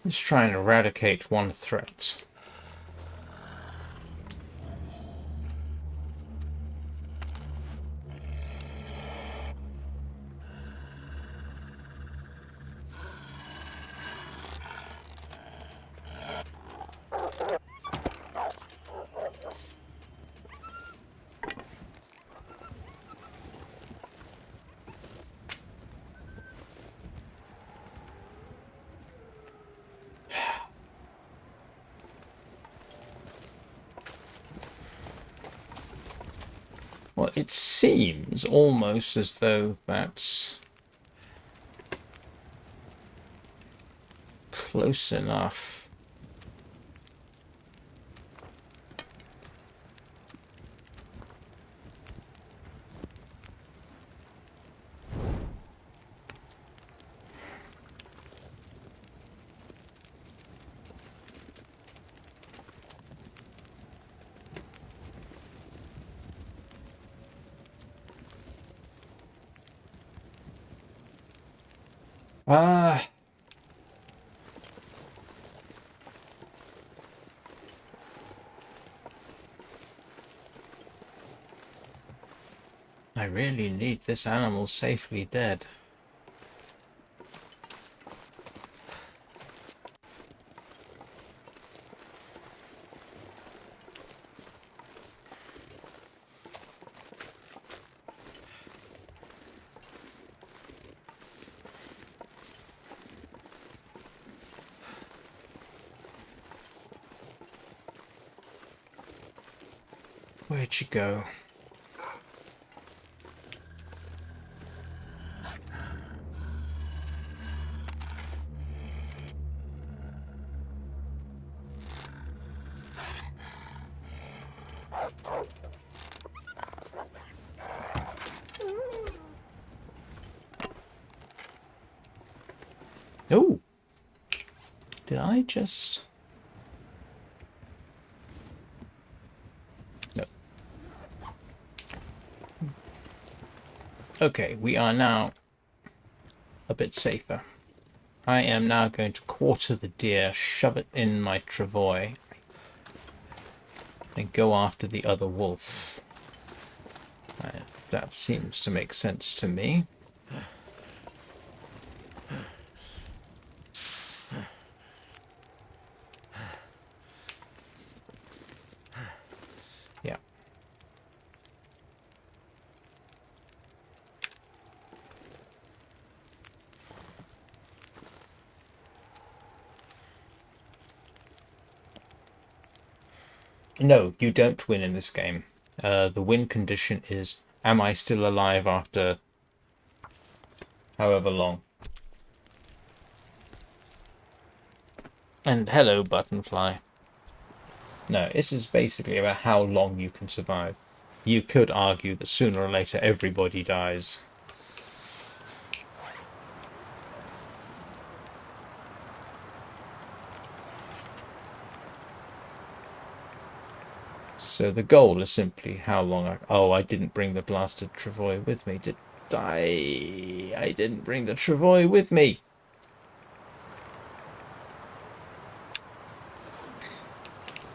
Let's try and eradicate one threat. Well, it seems almost as though that's close enough. Ah. I really need this animal safely dead. Where'd you go? Oh! Did I just... No. Okay, we are now a bit safer. I am now going to quarter the deer, shove it in my travois, and go after the other wolf. That seems to make sense to me. Yeah. No, you don't win in this game. The win condition is, am I still alive after however long? And hello, buttonfly. No, this is basically about how long you can survive. You could argue that sooner or later everybody dies. So So the goal is simply how long I... Oh, I didn't bring the blasted travois with me, did I? I didn't bring the travois with me.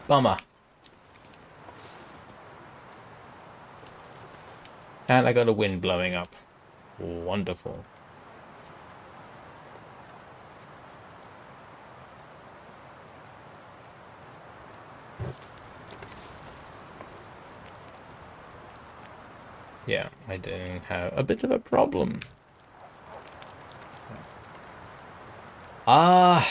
Bummer. And I got a wind blowing up. Wonderful. Yeah, I do have a bit of a problem. I've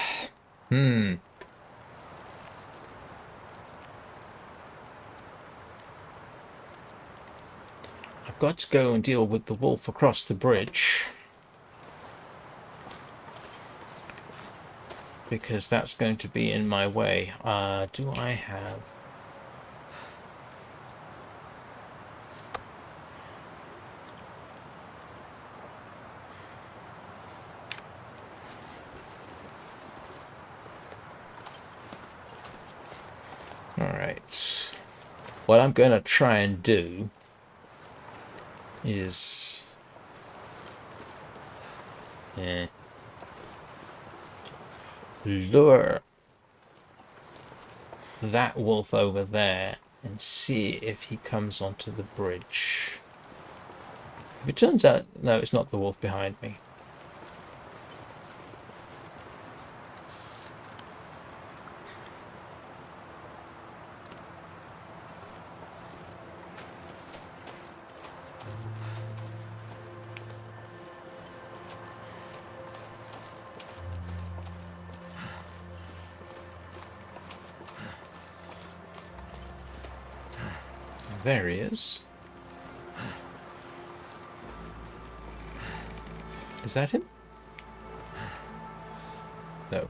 got to go and deal with the wolf across the bridge. Because that's going to be in my way. Do I have... Alright. What I'm going to try and do is... lure that wolf over there and see if he comes onto the bridge. If it turns out... No, it's not the wolf behind me. There he is. Is that him? No.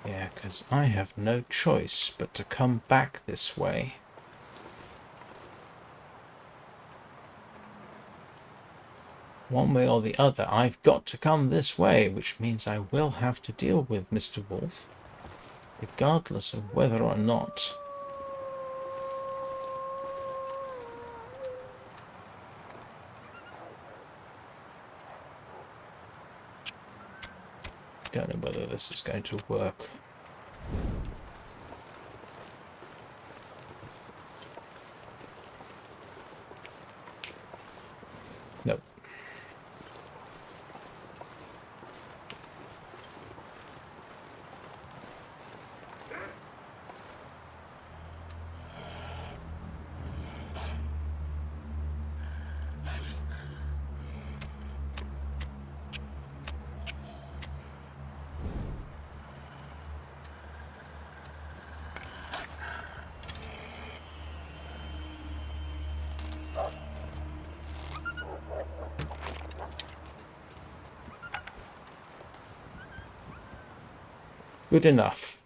Yeah, because I have no choice but to come back this way. One way or the other, I've got to come this way, which means I will have to deal with Mr. Wolf, regardless of whether or not... Don't know whether this is going to work. Nope. Good enough.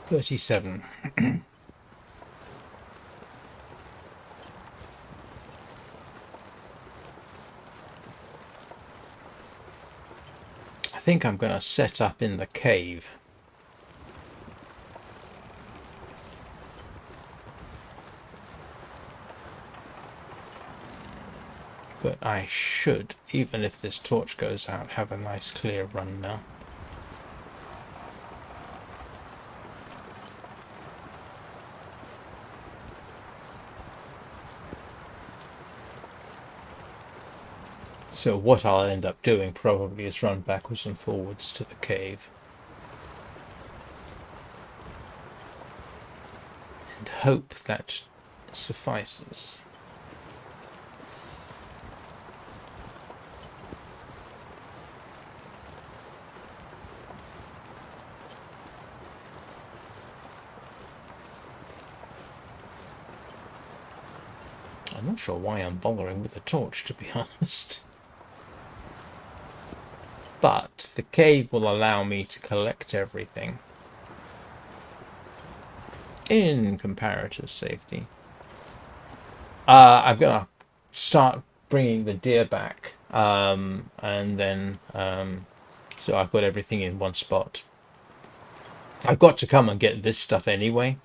$37. I think I'm going to set up in the cave. But I should, even if this torch goes out, have a nice clear run now. So what I'll end up doing probably is run backwards and forwards to the cave. And hope that suffices. I'm not sure why I'm bothering with a torch, to be honest. But the cave will allow me to collect everything in comparative safety. I'm gonna start bringing the deer back, and then so I've got everything in one spot. I've got to come and get this stuff anyway,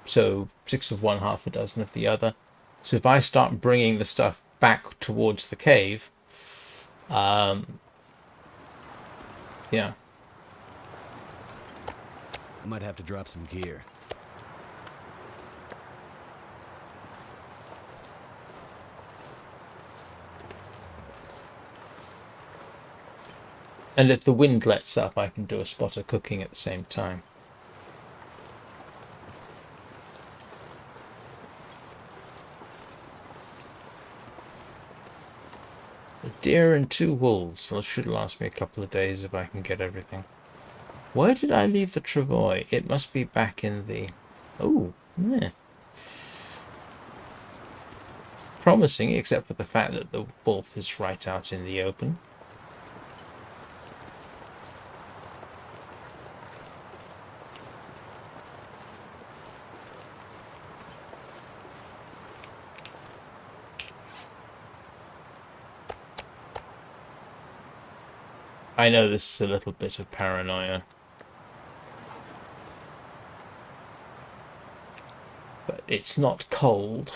so 6 of one, half a dozen of the other. So if I start bringing the stuff back towards the cave, yeah. Might have to drop some gear. And if the wind lets up, I can do a spot of cooking at the same time. A deer and 2 wolves. That should last me a couple of days if I can get everything. Where did I leave the travois? It must be back in the... Oh, yeah. Promising, except for the fact that the wolf is right out in the open. I know this is a little bit of paranoia. But it's not cold.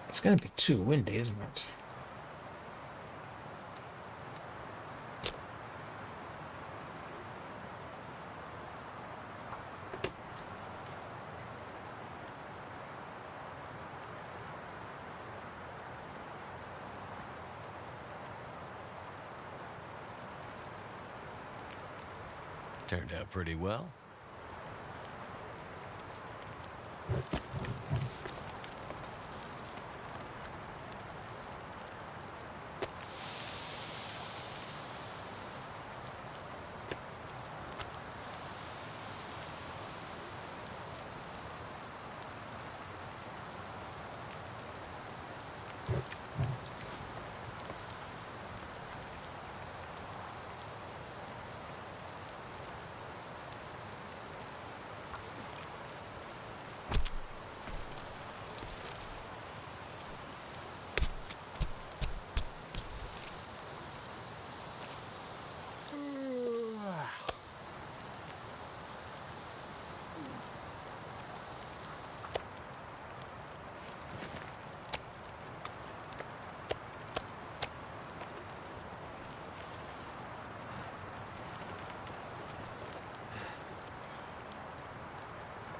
It's going to be too windy, isn't it? Turned out pretty well.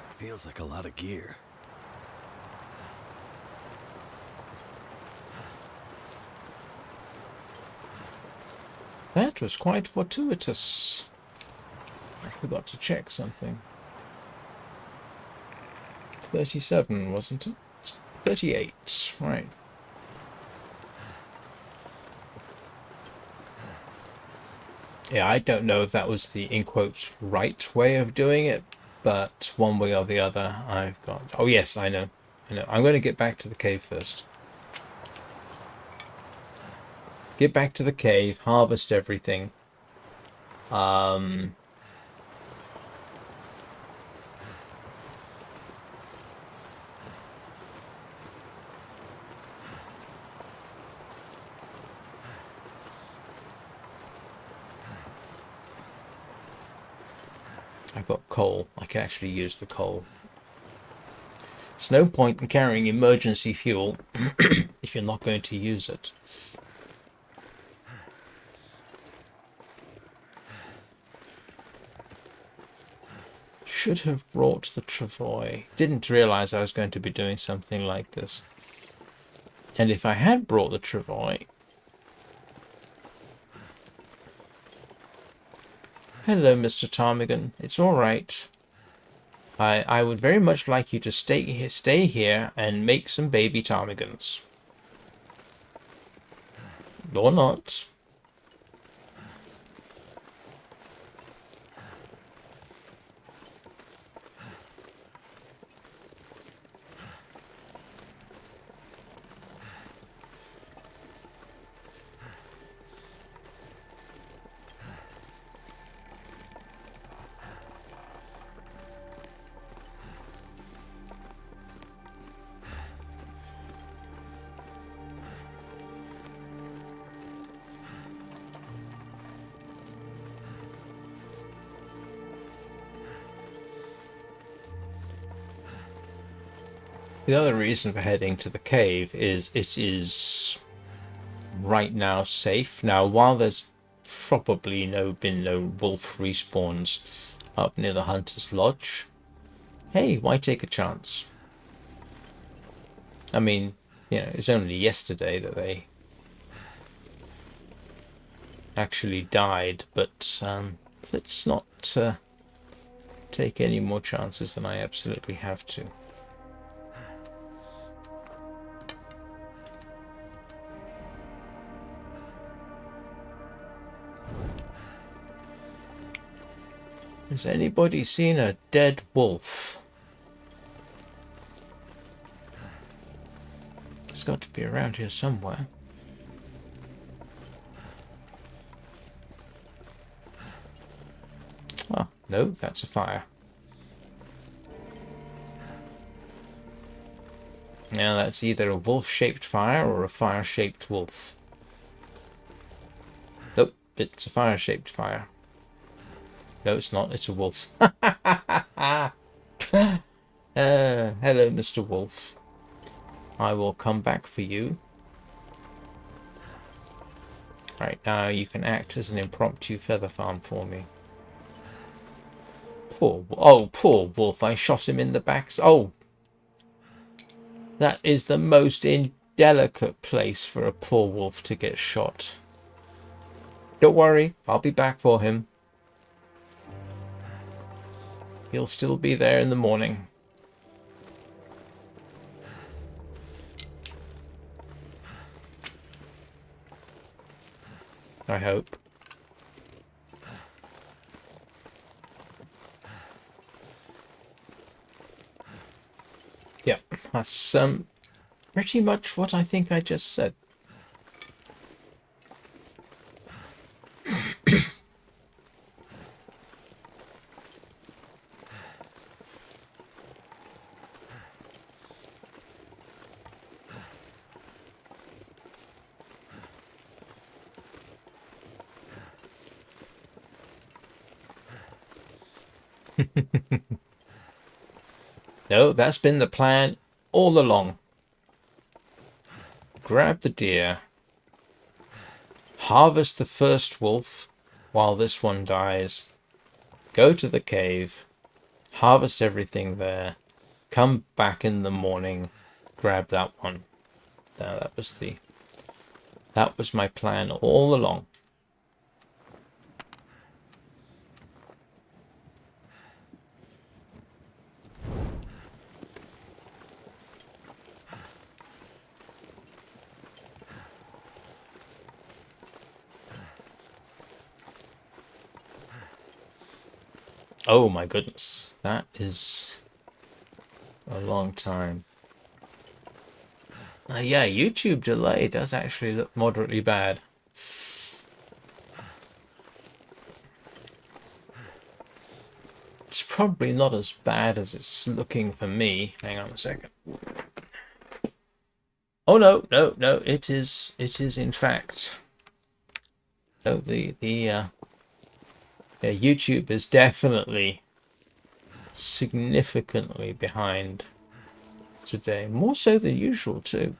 Feels like a lot of gear. That was quite fortuitous. I forgot to check something. 37, wasn't it? 38, right. Yeah, I don't know if that was the, in quotes, right way of doing it, but one way or the other, I've got... Oh, yes, I know. I know. I'm going to get back to the cave first. Get back to the cave, harvest everything. I've got coal. I can actually use the coal. There's no point in carrying emergency fuel if you're not going to use it. should have brought the travois. Didn't realize I was going to be doing something like this. And if I had brought the travois... Hello, Mr. Ptarmigan. It's all right. I would very much like you to stay here and make some baby ptarmigans. Or not. The other reason for heading to the cave is it is right now safe. Now, while there's probably been no wolf respawns up near the Hunter's Lodge, hey, why take a chance? I mean, you know, it's only yesterday that they actually died, but let's not take any more chances than I absolutely have to. Has anybody seen a dead wolf? It's got to be around here somewhere. Oh, no, that's a fire. Now that's either a wolf-shaped fire or a fire-shaped wolf. Nope, it's a fire-shaped fire. No, it's not. It's a wolf. Hello, Mr. Wolf. I will come back for you. Right, now you can act as an impromptu feather farm for me. Poor wolf. I shot him in the back. Oh! That is the most indelicate place for a poor wolf to get shot. Don't worry, I'll be back for him. He'll still be there in the morning. I hope. Yep, that's pretty much what I think I just said. No, that's been the plan all along. Grab the deer. Harvest the first wolf while this one dies. Go to the cave. Harvest everything there. Come back in the morning. Grab that one. Now that was my plan all along. Oh my goodness, that is a long time. Yeah, YouTube delay does actually look moderately bad. It's probably not as bad as it's looking for me. Hang on a second. Oh no, it is in fact. Oh, YouTube is definitely significantly behind today, more so than usual too.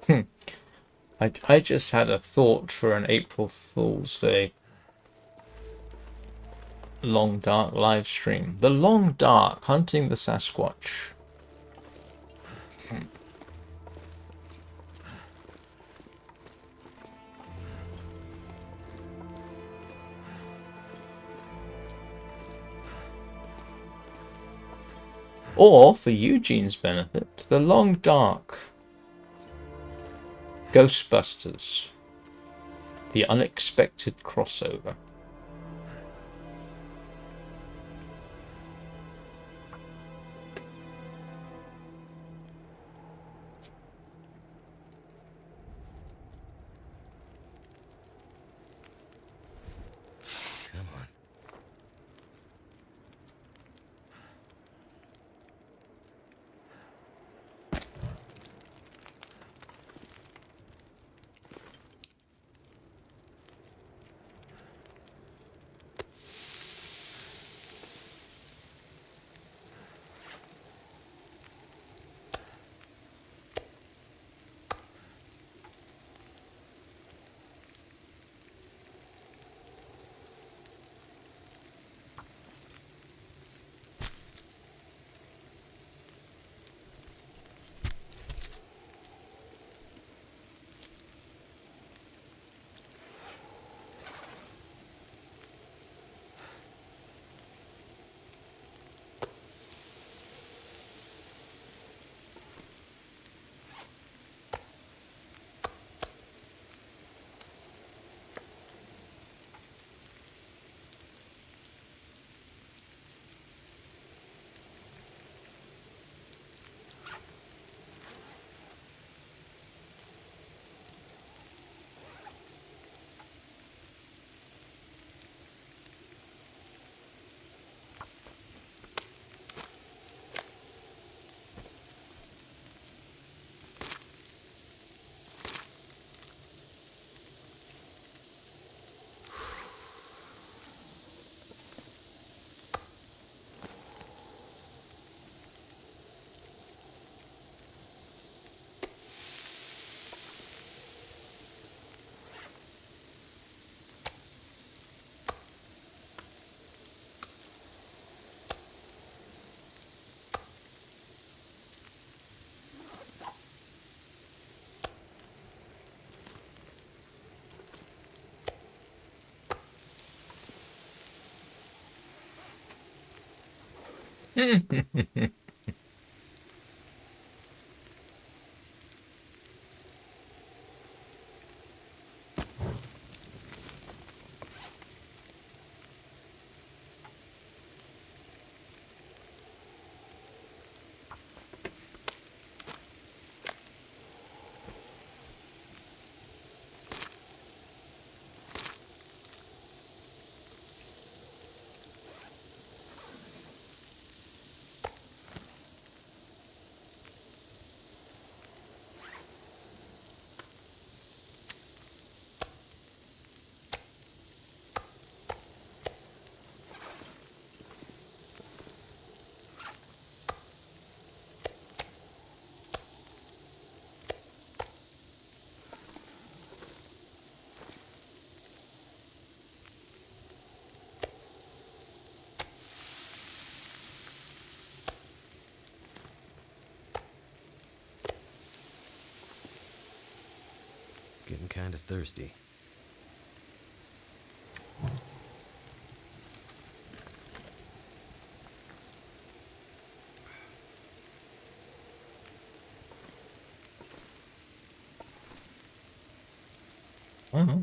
I just had a thought for an April Fool's Day Long Dark live stream. The Long Dark, hunting the Sasquatch. Or, for Eugene's benefit, the Long Dark Ghostbusters. The unexpected crossover. Come on. Getting kind of thirsty. Oh.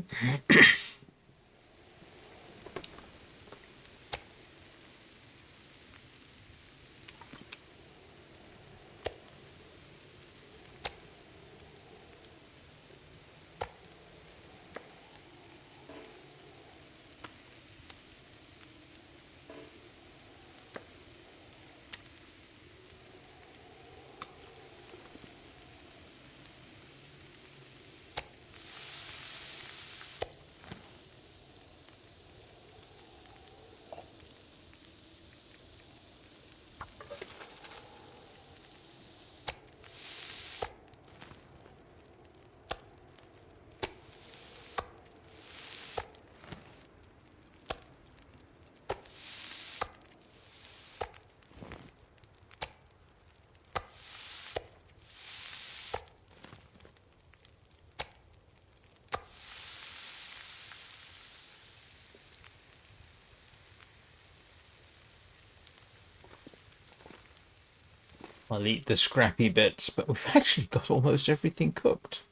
I'll eat the scrappy bits, but we've actually got almost everything cooked.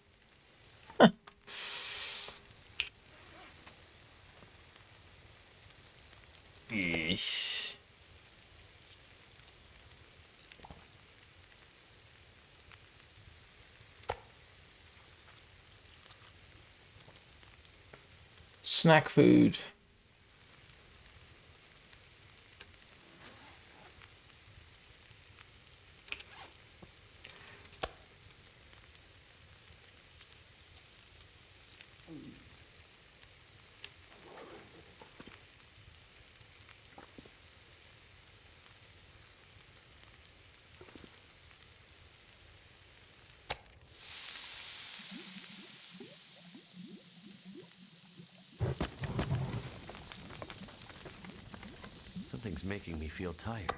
Yeesh. Snack food. Something's making me feel tired.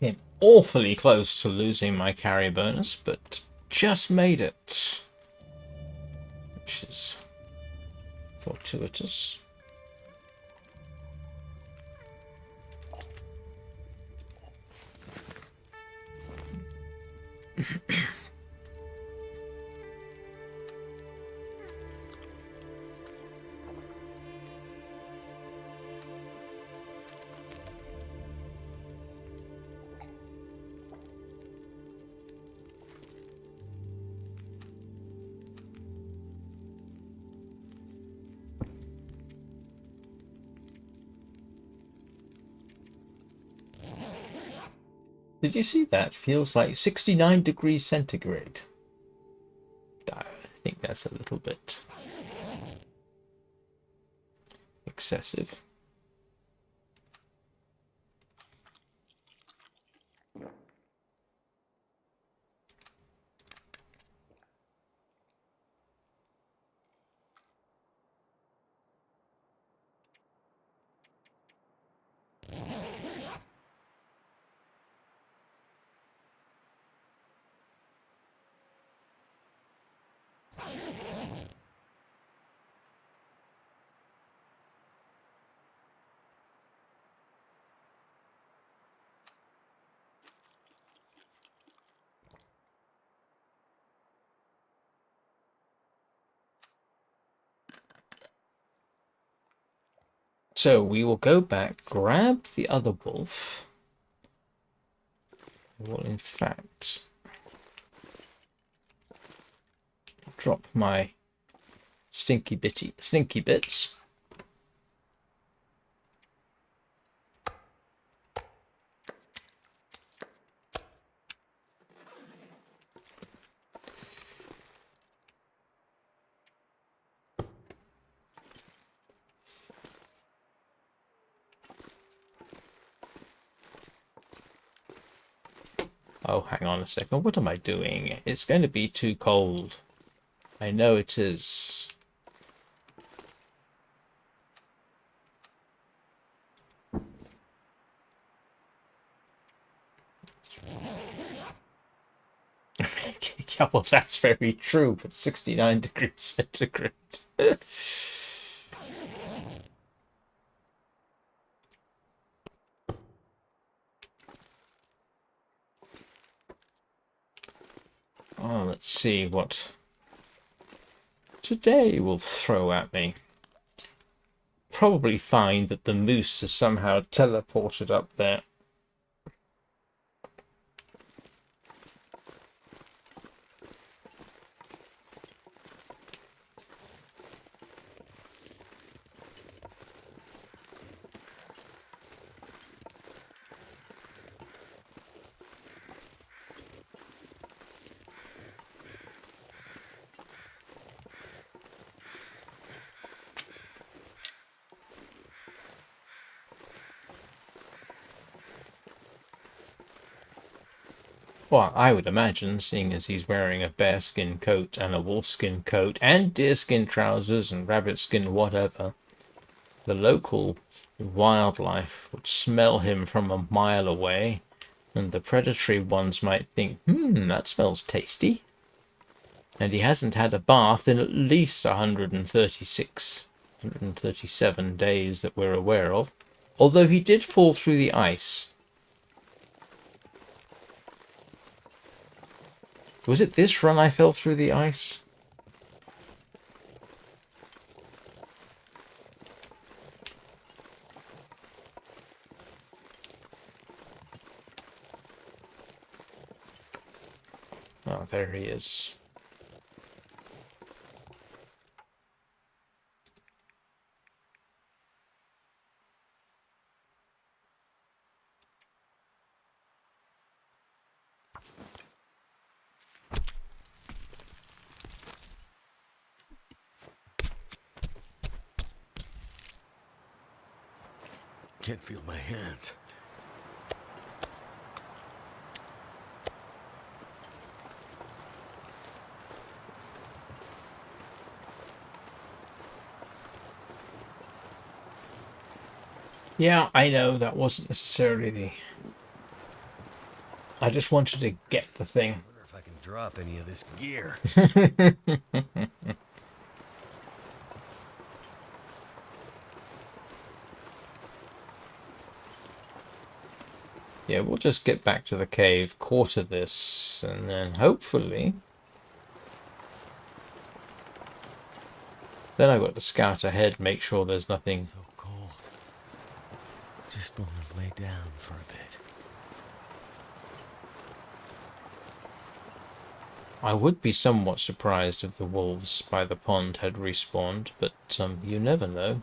Came awfully close to losing my carry bonus, but just made it. Which is fortuitous. Did you see that? Feels like 69 degrees centigrade. I think that's a little bit excessive. So we will go back, grab the other wolf. I will, in fact, drop my stinky bits. Oh, hang on a second. What am I doing? It's going to be too cold. I know it is. Yeah, well, that's very true, but 69 degrees centigrade. Oh, let's see what today will throw at me. probably find that the moose has somehow teleported up there. Well, I would imagine, seeing as he's wearing a bearskin coat and a wolfskin coat and deerskin trousers and rabbitskin whatever, the local wildlife would smell him from a mile away, and the predatory ones might think, that smells tasty. And he hasn't had a bath in at least 136, 137 days that we're aware of. Although he did fall through the ice. Was it this run I fell through the ice? Oh, there he is. Can't feel my hands. Yeah, I know that wasn't necessarily the... I just wanted to get the thing. I wonder if I can drop any of this gear. Yeah, we'll just get back to the cave, quarter this, and then hopefully... Then I've got to scout ahead, make sure there's nothing... So cold. Just want to lay down for a bit. I would be somewhat surprised if the wolves by the pond had respawned, but you never know.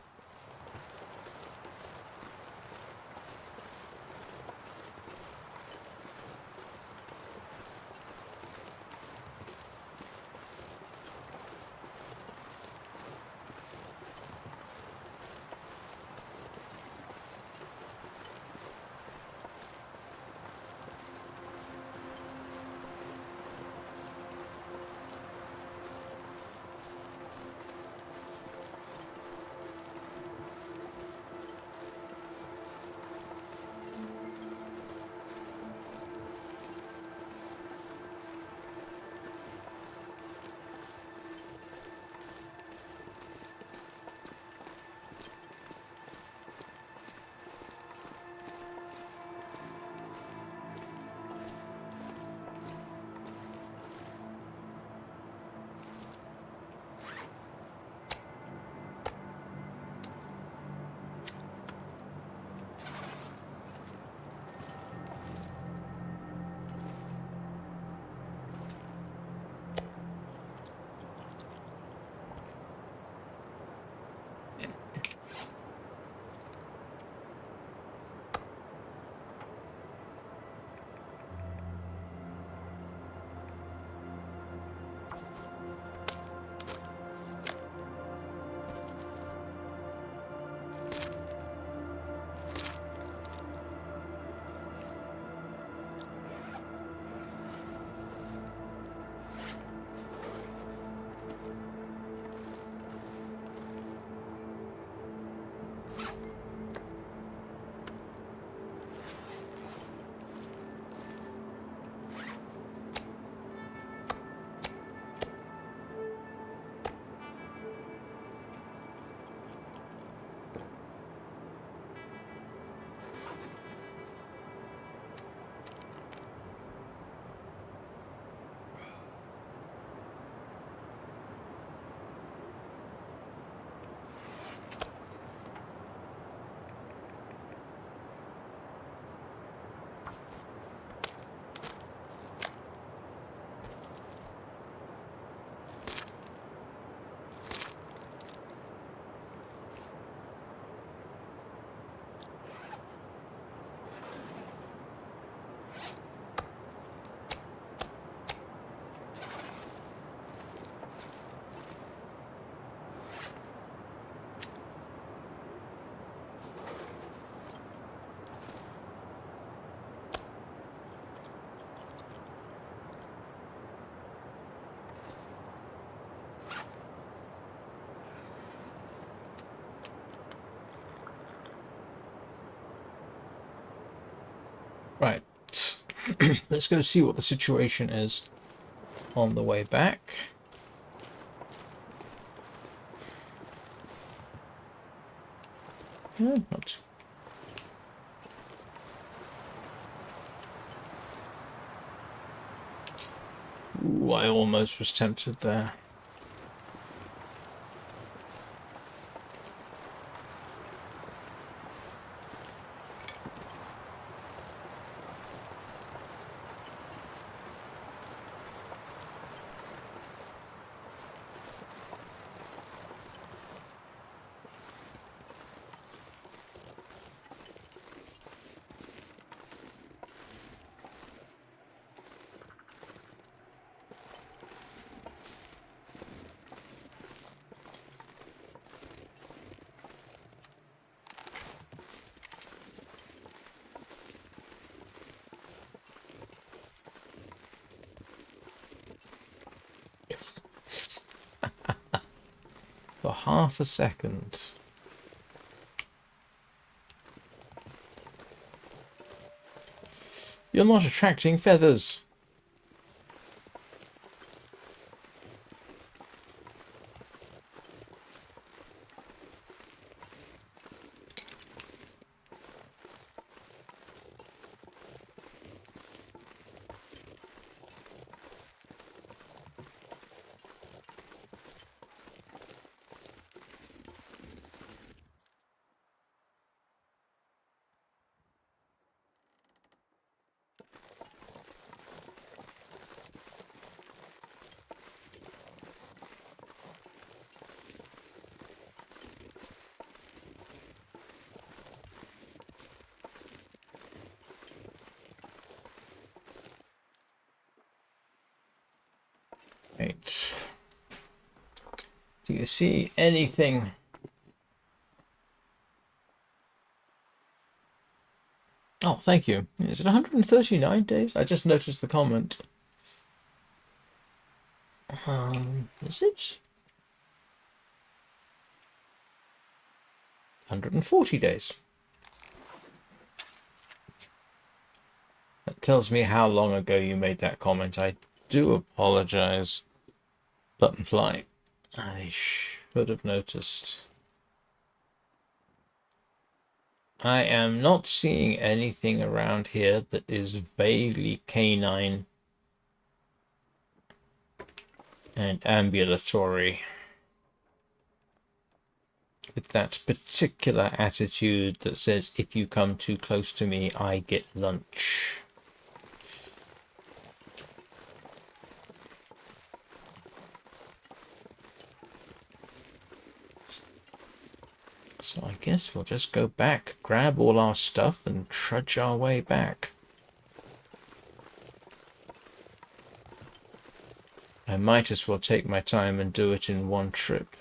Right. Let's go see what the situation is on the way back. Yeah, not. Ooh, I almost was tempted there. For half a second. You're not attracting feathers. Right. Do you see anything? Oh, thank you. Is it 139 days? I just noticed the comment. Is it? 140 days. That tells me how long ago you made that comment. I do apologize. Buttonfly. I should have noticed. I am not seeing anything around here that is vaguely canine and ambulatory, with that particular attitude that says, if you come too close to me, I get lunch. So I guess we'll just go back, grab all our stuff, and trudge our way back. I might as well take my time and do it in one trip.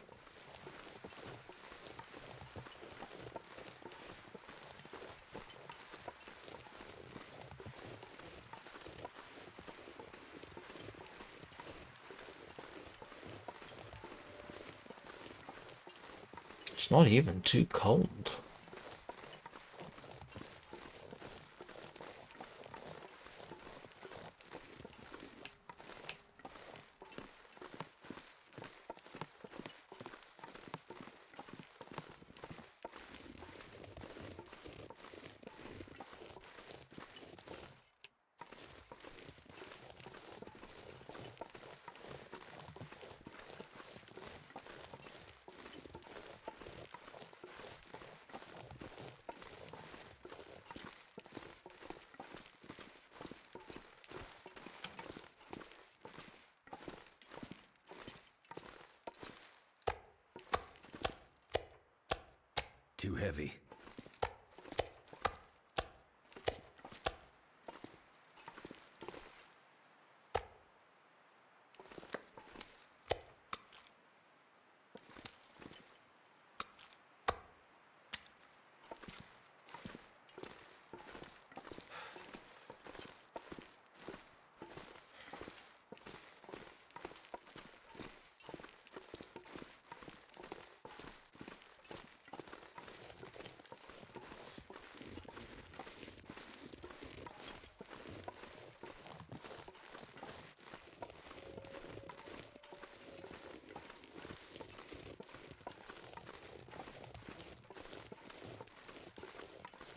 It's not even too cold. Too heavy.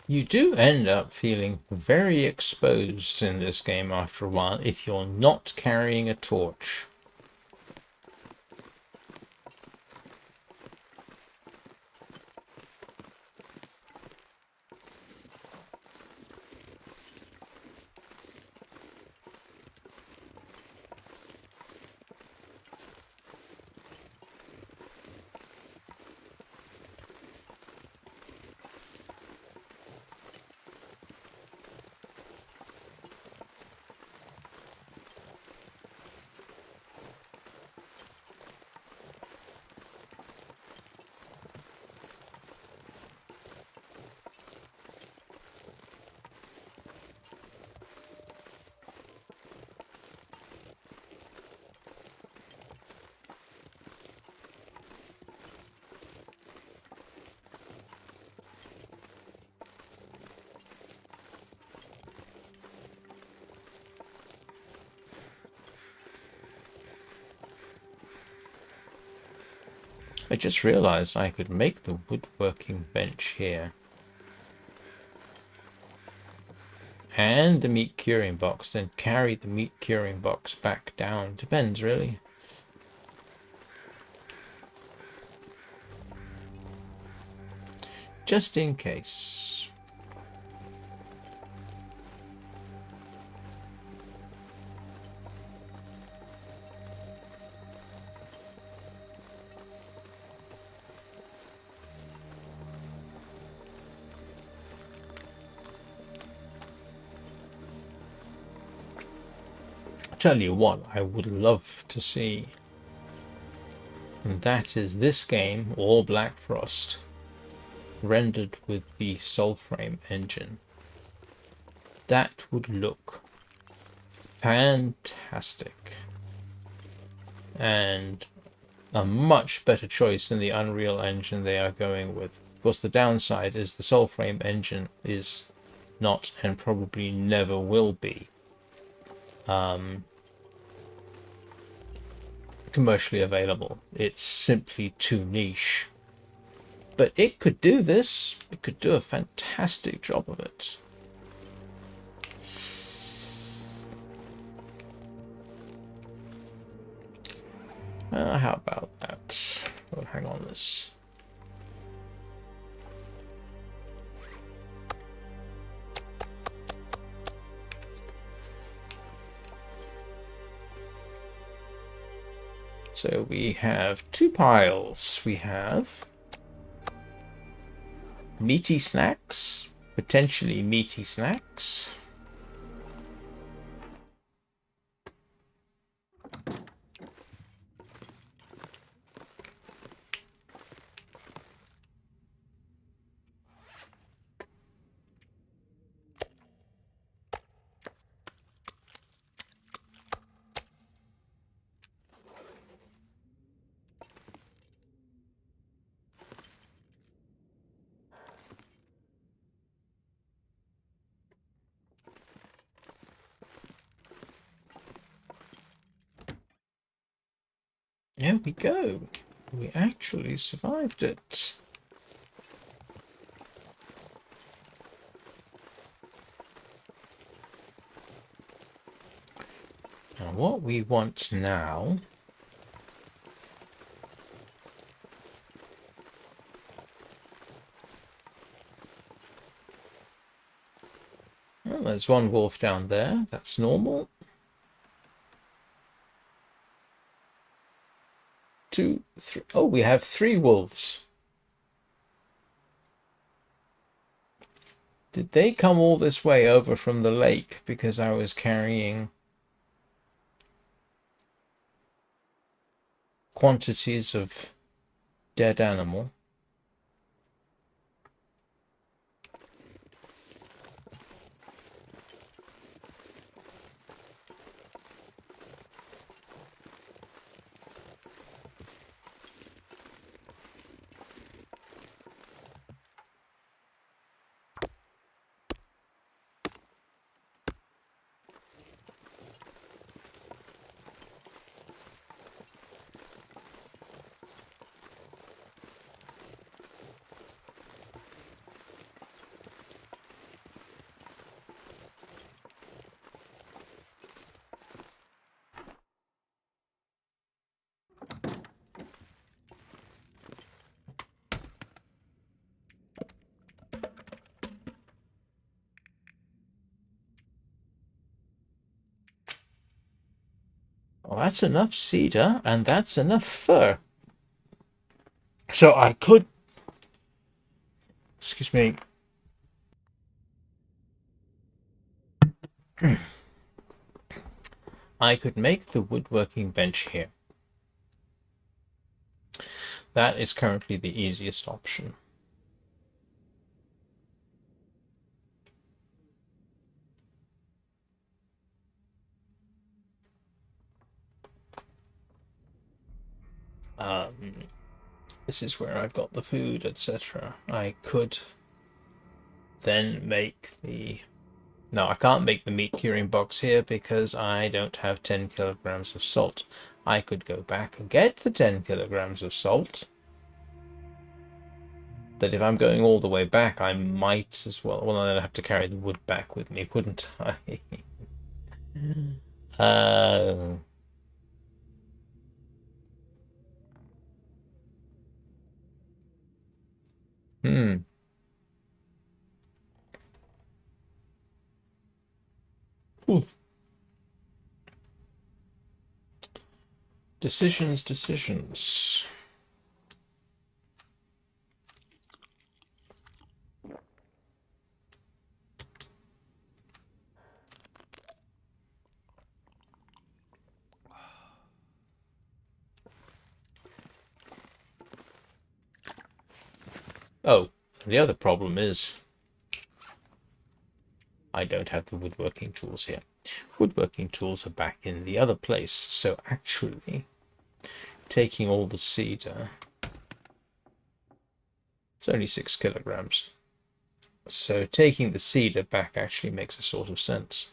You do end up feeling very exposed in this game after a while if you're not carrying a torch. I just realized I could make the woodworking bench here. And the meat curing box, then carry the meat curing box back down. Depends, really. Just in case. Tell you what I would love to see, and that is this game, or Black Frost, rendered with the Soulframe engine. That would look fantastic, and a much better choice than the Unreal Engine they are going with. Of course, the downside is the Soulframe engine is not, and probably never will be, commercially available. It's simply too niche. But it could do this. It could do a fantastic job of it. How about that? Oh, hang on this. So we have two piles. We have meaty snacks, potentially meaty snacks. There we go. We actually survived it. And what we want now well, there's one wolf down there. That's normal. 2, 3. Oh, we have 3 wolves. Did they come all this way over from the lake because I was carrying quantities of dead animal? that's enough cedar, and that's enough fir. So I could... Excuse me. I could make the woodworking bench here. That is currently the easiest option. This is where I've got the food, etc. I could then make the... No, I can't make the meat curing box here because I don't have 10 kilograms of salt. I could go back and get the 10 kilograms of salt. But if I'm going all the way back, I might as well... Well, then I'd have to carry the wood back with me, wouldn't I? Hmm. Ooh. Decisions. Oh, the other problem is I don't have the woodworking tools here. Woodworking tools are back in the other place, so actually taking all the cedar, it's only 6 kilograms. So taking the cedar back actually makes a sort of sense.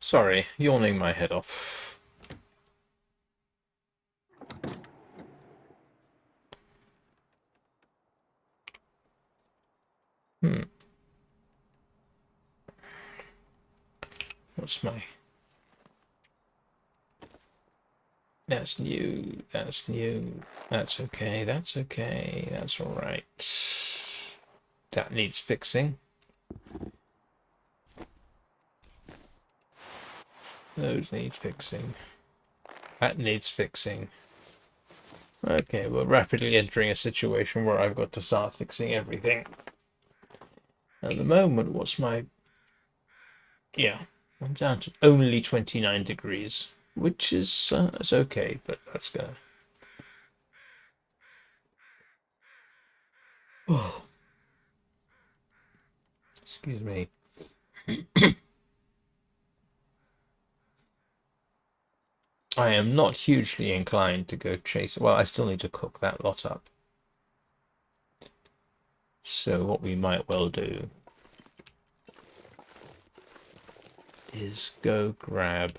Sorry, yawning my head off. What's my... That's new, that's new, that's okay, that's okay, that's alright. That needs fixing. Those need fixing. That needs fixing. Okay, we're rapidly entering a situation where I've got to start fixing everything. At the moment, what's my... Yeah, I'm down to only 29 degrees, which is it's okay, but that's gonna... Oh. Excuse me. I am not hugely inclined to go chase... Well, I still need to cook that lot up. So what we might well do is go grab...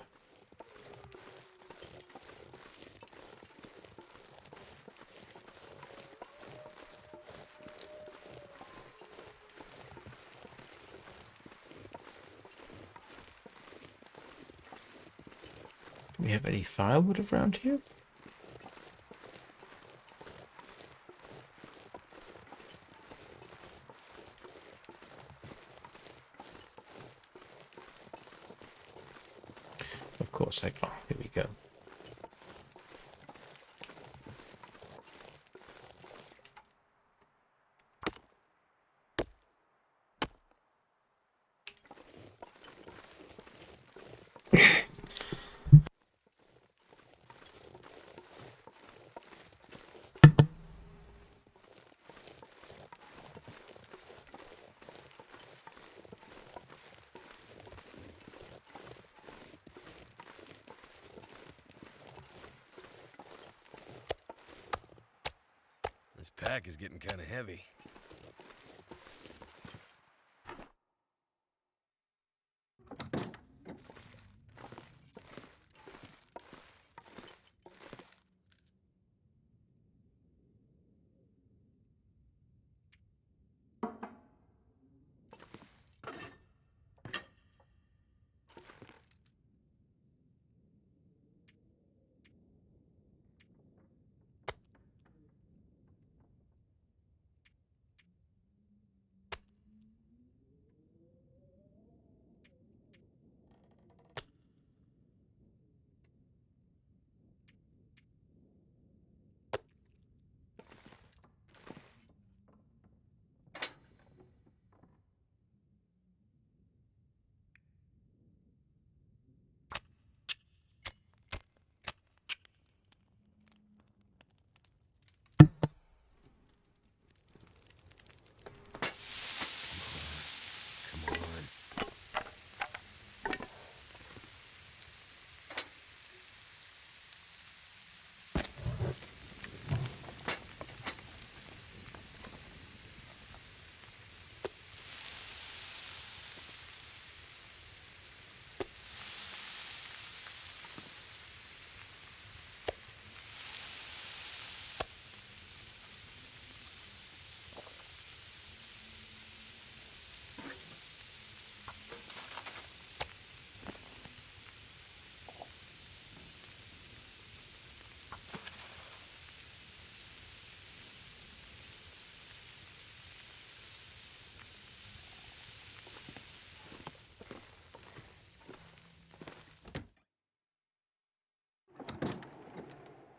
Do we have any firewood around here? Of course I can. Here we go. This pack is getting kind of heavy.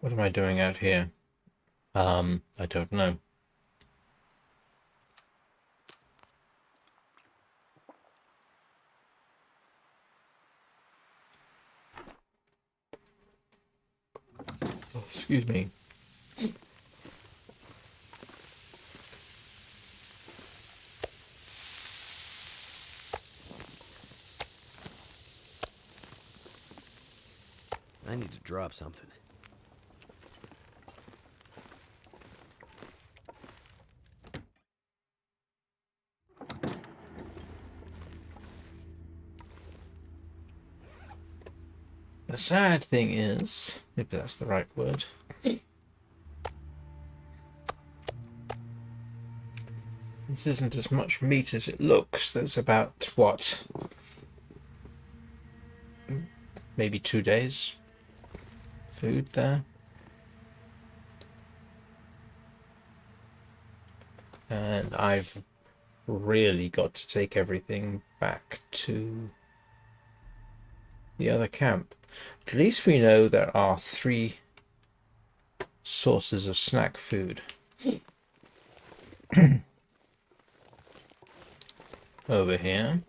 What am I doing out here? I don't know. Oh, excuse me. I need to drop something. The sad thing is, if that's the right word, this isn't as much meat as it looks. There's about, what, maybe 2 days food there. And I've really got to take everything back to the other camp. At least we know there are 3 sources of snack food. Over here.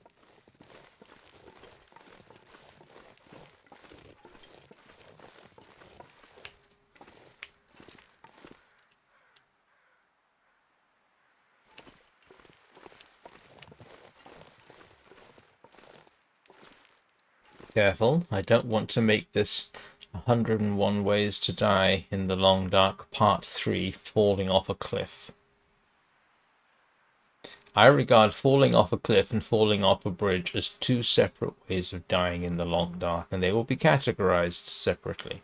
Careful, I don't want to make this 101 Ways to Die in the Long Dark Part 3 falling off a cliff. I regard falling off a cliff and falling off a bridge as 2 separate ways of dying in the Long Dark, and they will be categorized separately.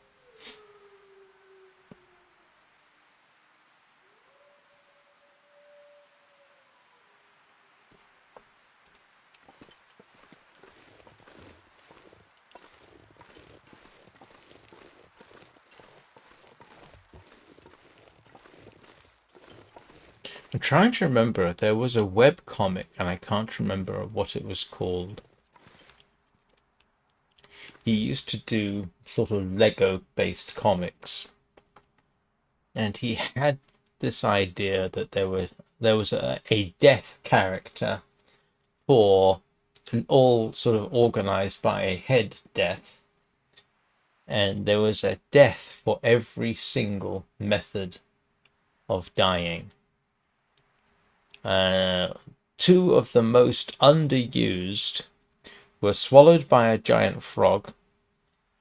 I'm trying to remember, there was a web comic, and I can't remember what it was called. He used to do sort of Lego-based comics, and he had this idea that there was a death character for all sort of organized by a head death, and there was a death for every single method of dying. 2 of the most underused were swallowed by a giant frog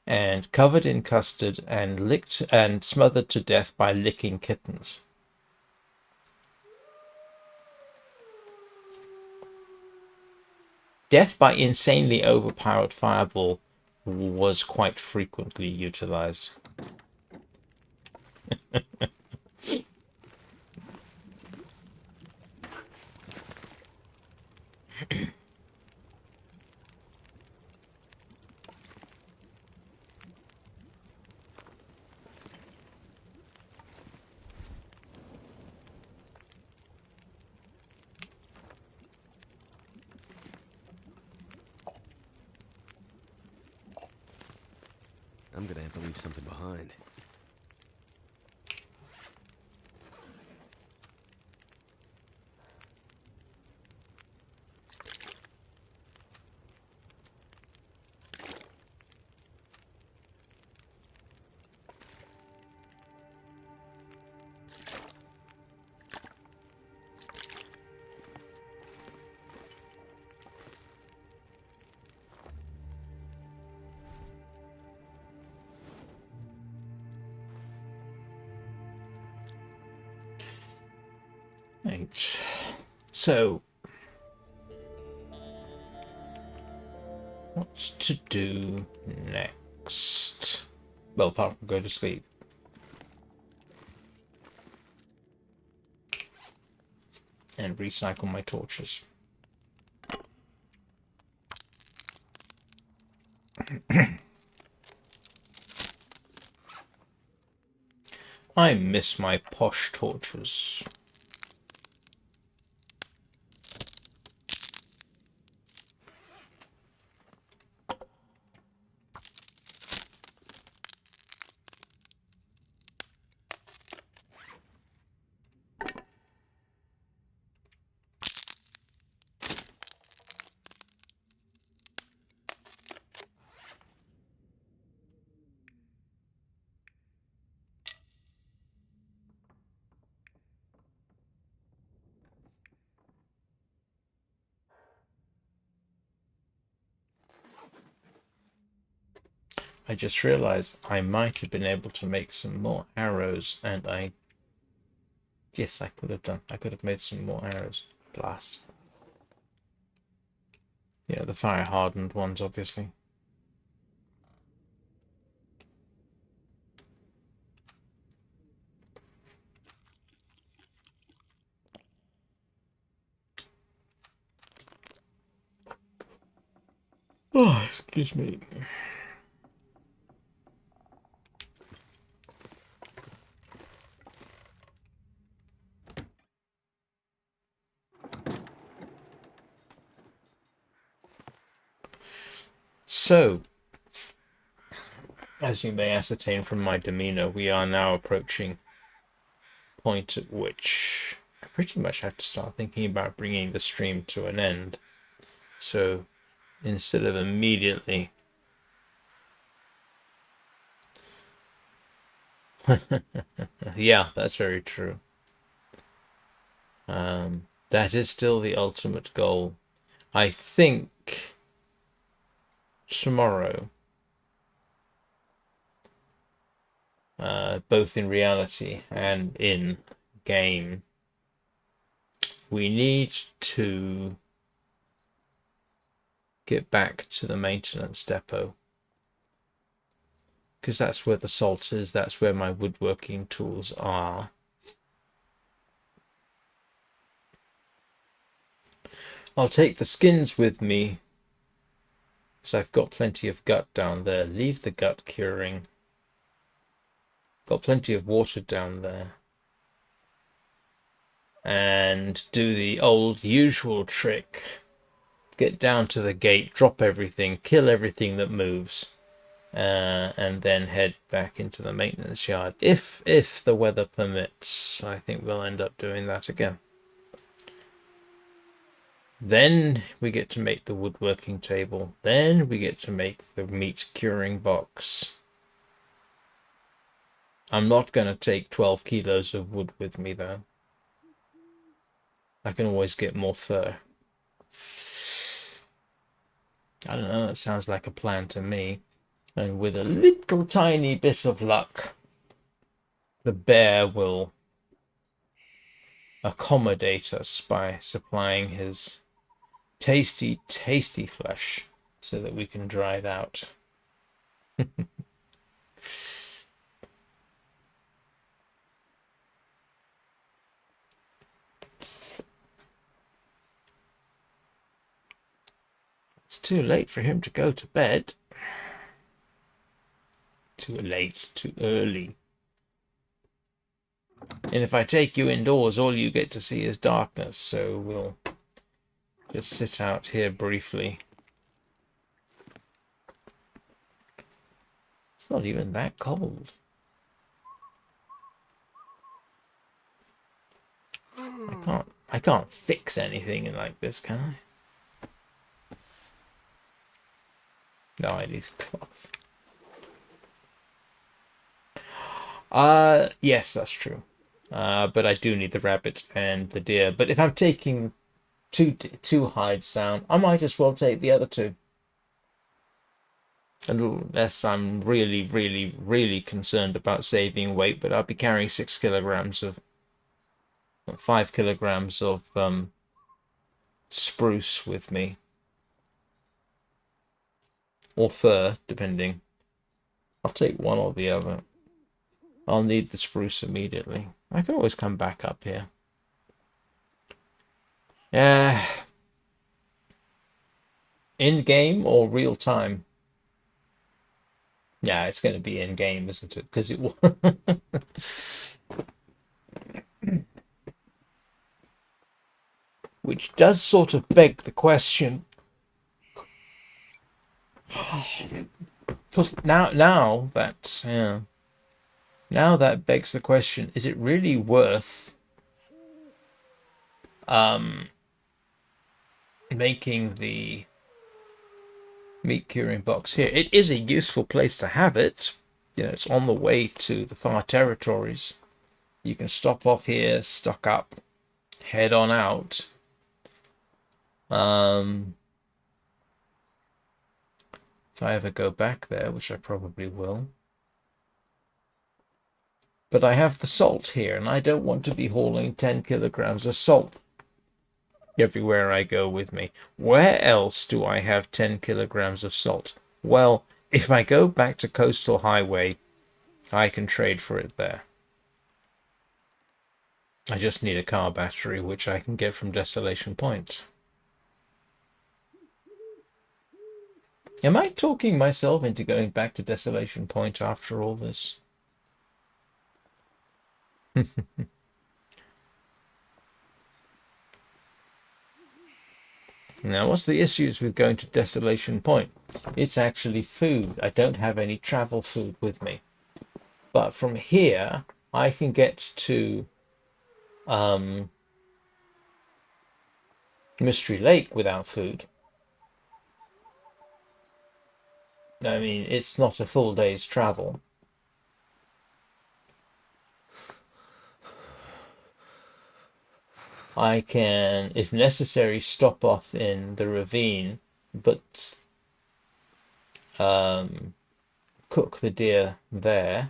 and covered in custard and licked and smothered to death by licking kittens. Death by insanely overpowered fireball was quite frequently utilized. I'm gonna have to leave something behind. Right. So, what to do next? Well, apart from go to sleep. And recycle my torches. I miss my posh torches. I just realized I might have been able to make some more arrows, and yes, I could have done. I could have made some more arrows. Blast. Yeah, the fire hardened ones, obviously. Oh, excuse me. So, as you may ascertain from my demeanor, we are now approaching a point at which I pretty much have to start thinking about bringing the stream to an end. So, instead of immediately yeah, that's very true. That is still the ultimate goal. I think tomorrow, both in reality and in game, we need to get back to the maintenance depot, because that's where the salt is, that's where my woodworking tools are. I'll take the skins with me, so I've got plenty of gut down there. Leave the gut curing. Got plenty of water down there. And do the old usual trick. Get down to the gate, drop everything, kill everything that moves, and then head back into the maintenance yard. If the weather permits, I think we'll end up doing that again. Then we get to make the woodworking table. Then we get to make the meat curing box. I'm not going to take 12 kilos of wood with me, though. I can always get more fur. I don't know, that sounds like a plan to me. And with a little tiny bit of luck, the bear will accommodate us by supplying his tasty, tasty flesh so that we can dry it out. It's too late for him to go to bed. Too late, too early. And if I take you indoors, all you get to see is darkness, so we'll just sit out here briefly. It's not even that cold. I can't fix anything like this, can I? No, I need cloth. Yes, that's true. But I do need the rabbit and the deer. But if I'm taking two hides down, I might as well take the other two. Unless I'm really, really, really concerned about saving weight, but I'll be carrying 6 kilograms of 5 kilograms of spruce with me. Or fir, depending. I'll take one or the other. I'll need the spruce immediately. I can always come back up here. Yeah. In-game or real-time? Yeah, it's going to be in-game, isn't it? Because it will... Which does sort of beg the question. Because now that begs the question, is it really worth making the meat curing box here? It is a useful place to have it. You know, it's on the way to the far territories. You can stop off here, stock up, head on out. If I ever go back there, which I probably will. But I have the salt here, and I don't want to be hauling 10 kilograms of salt everywhere I go with me. Where else do I have 10 kilograms of salt? Well, if I go back to Coastal Highway, I can trade for it there. I just need a car battery, which I can get from Desolation Point. Am I talking myself into going back to Desolation Point after all this? Now, what's the issues with going to Desolation Point? It's actually food. I don't have any travel food with me. But from here, I can get to Mystery Lake without food. I mean, it's not a full day's travel. I can, if necessary, stop off in the ravine, but cook the deer there.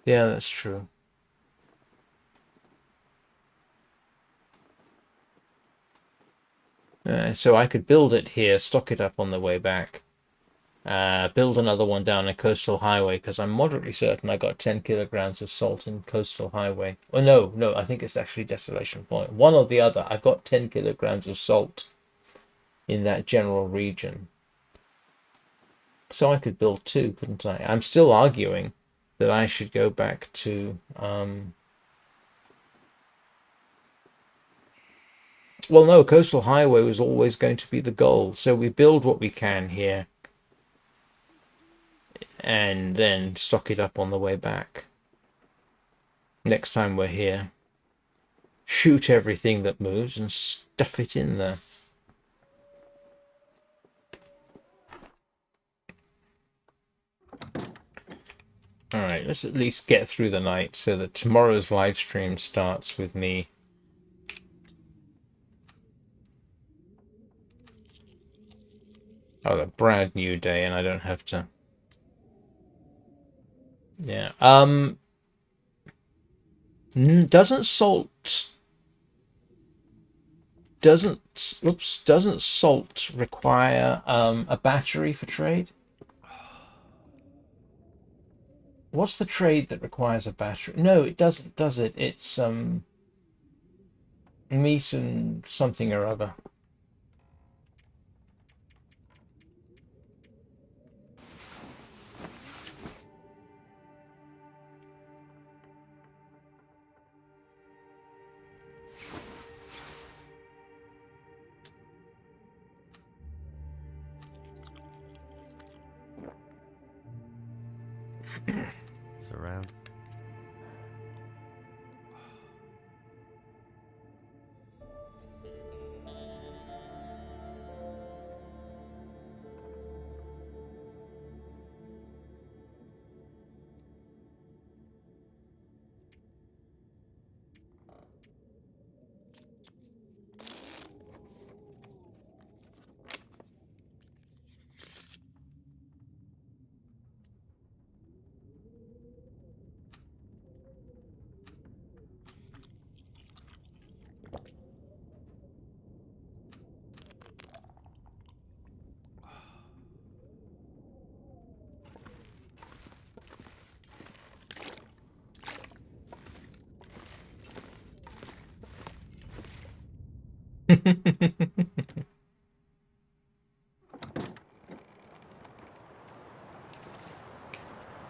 Yeah, that's true. So I could build it here, stock it up on the way back. Build another one down a Coastal Highway, because I'm moderately certain I got 10 kilograms of salt in Coastal Highway. Oh, no, I think it's actually Desolation Point. One or the other. I've got 10 kilograms of salt in that general region. So I could build two, couldn't I? I'm still arguing that I should go back to... Well, no, Coastal Highway was always going to be the goal. So we build what we can here. And then stock it up on the way back. Next time we're here. Shoot everything that moves and stuff it in there. Alright, let's at least get through the night so that tomorrow's live stream starts with me. Oh, a brand new day, and I don't have to... Yeah. Doesn't salt require a battery for trade? What's the trade that requires a battery? No, it doesn't, does it? It's meat and something or other. It's around.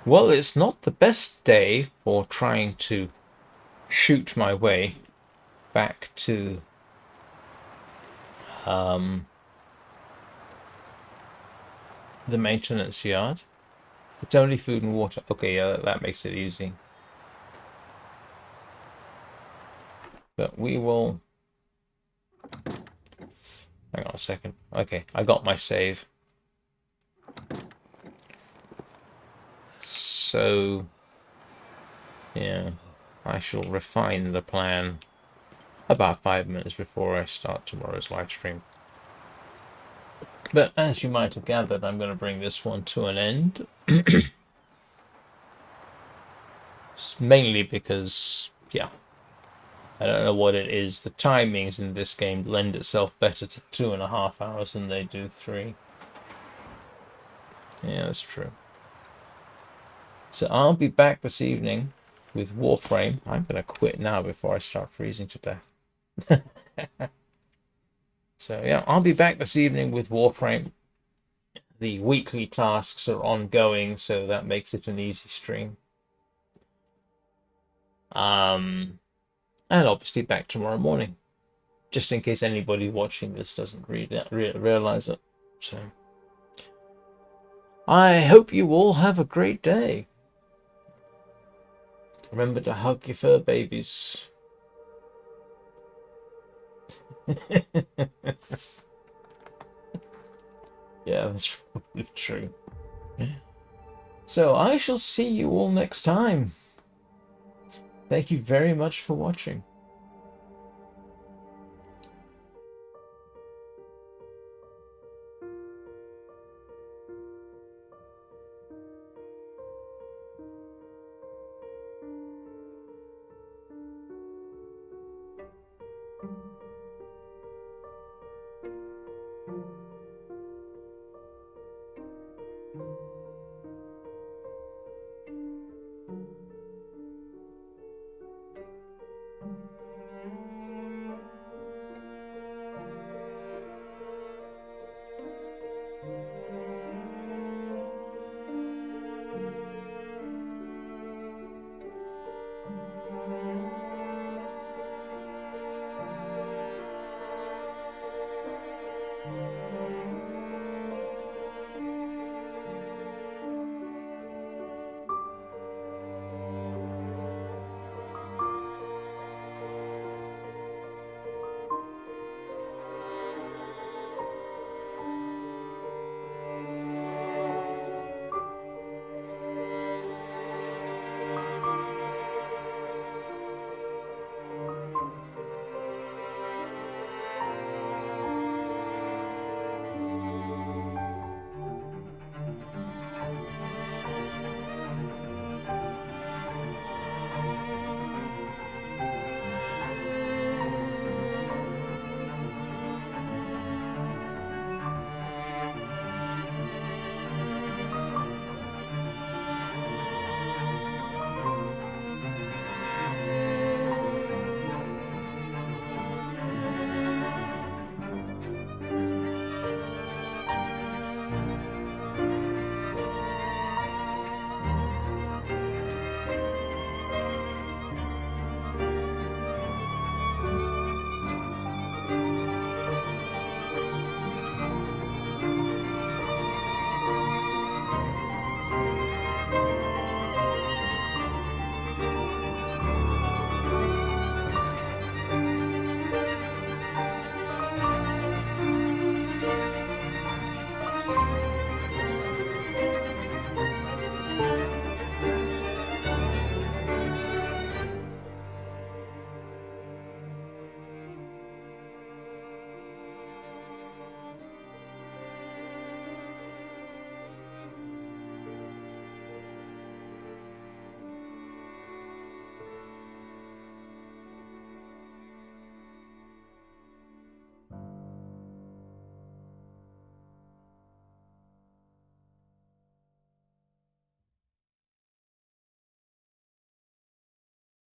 Well, it's not the best day for trying to shoot my way back to the maintenance yard. It's only food and water. Okay, yeah, that makes it easy. But we will... Hang on a second. Okay, I got my save. So... Yeah. I shall refine the plan about 5 minutes before I start tomorrow's live stream. But as you might have gathered, I'm going to bring this one to an end. Mainly because, yeah, I don't know what it is. The timings in this game lend itself better to 2.5 hours than they do 3. Yeah, that's true. So I'll be back this evening with Warframe. I'm going to quit now before I start freezing to death. So yeah, I'll be back this evening with Warframe. The weekly tasks are ongoing, so that makes it an easy stream. And obviously back tomorrow morning, just in case anybody watching this doesn't realize it. So I hope you all have a great day. Remember to hug your fur babies. Yeah, that's probably true. So I shall see you all next time. Thank you very much for watching.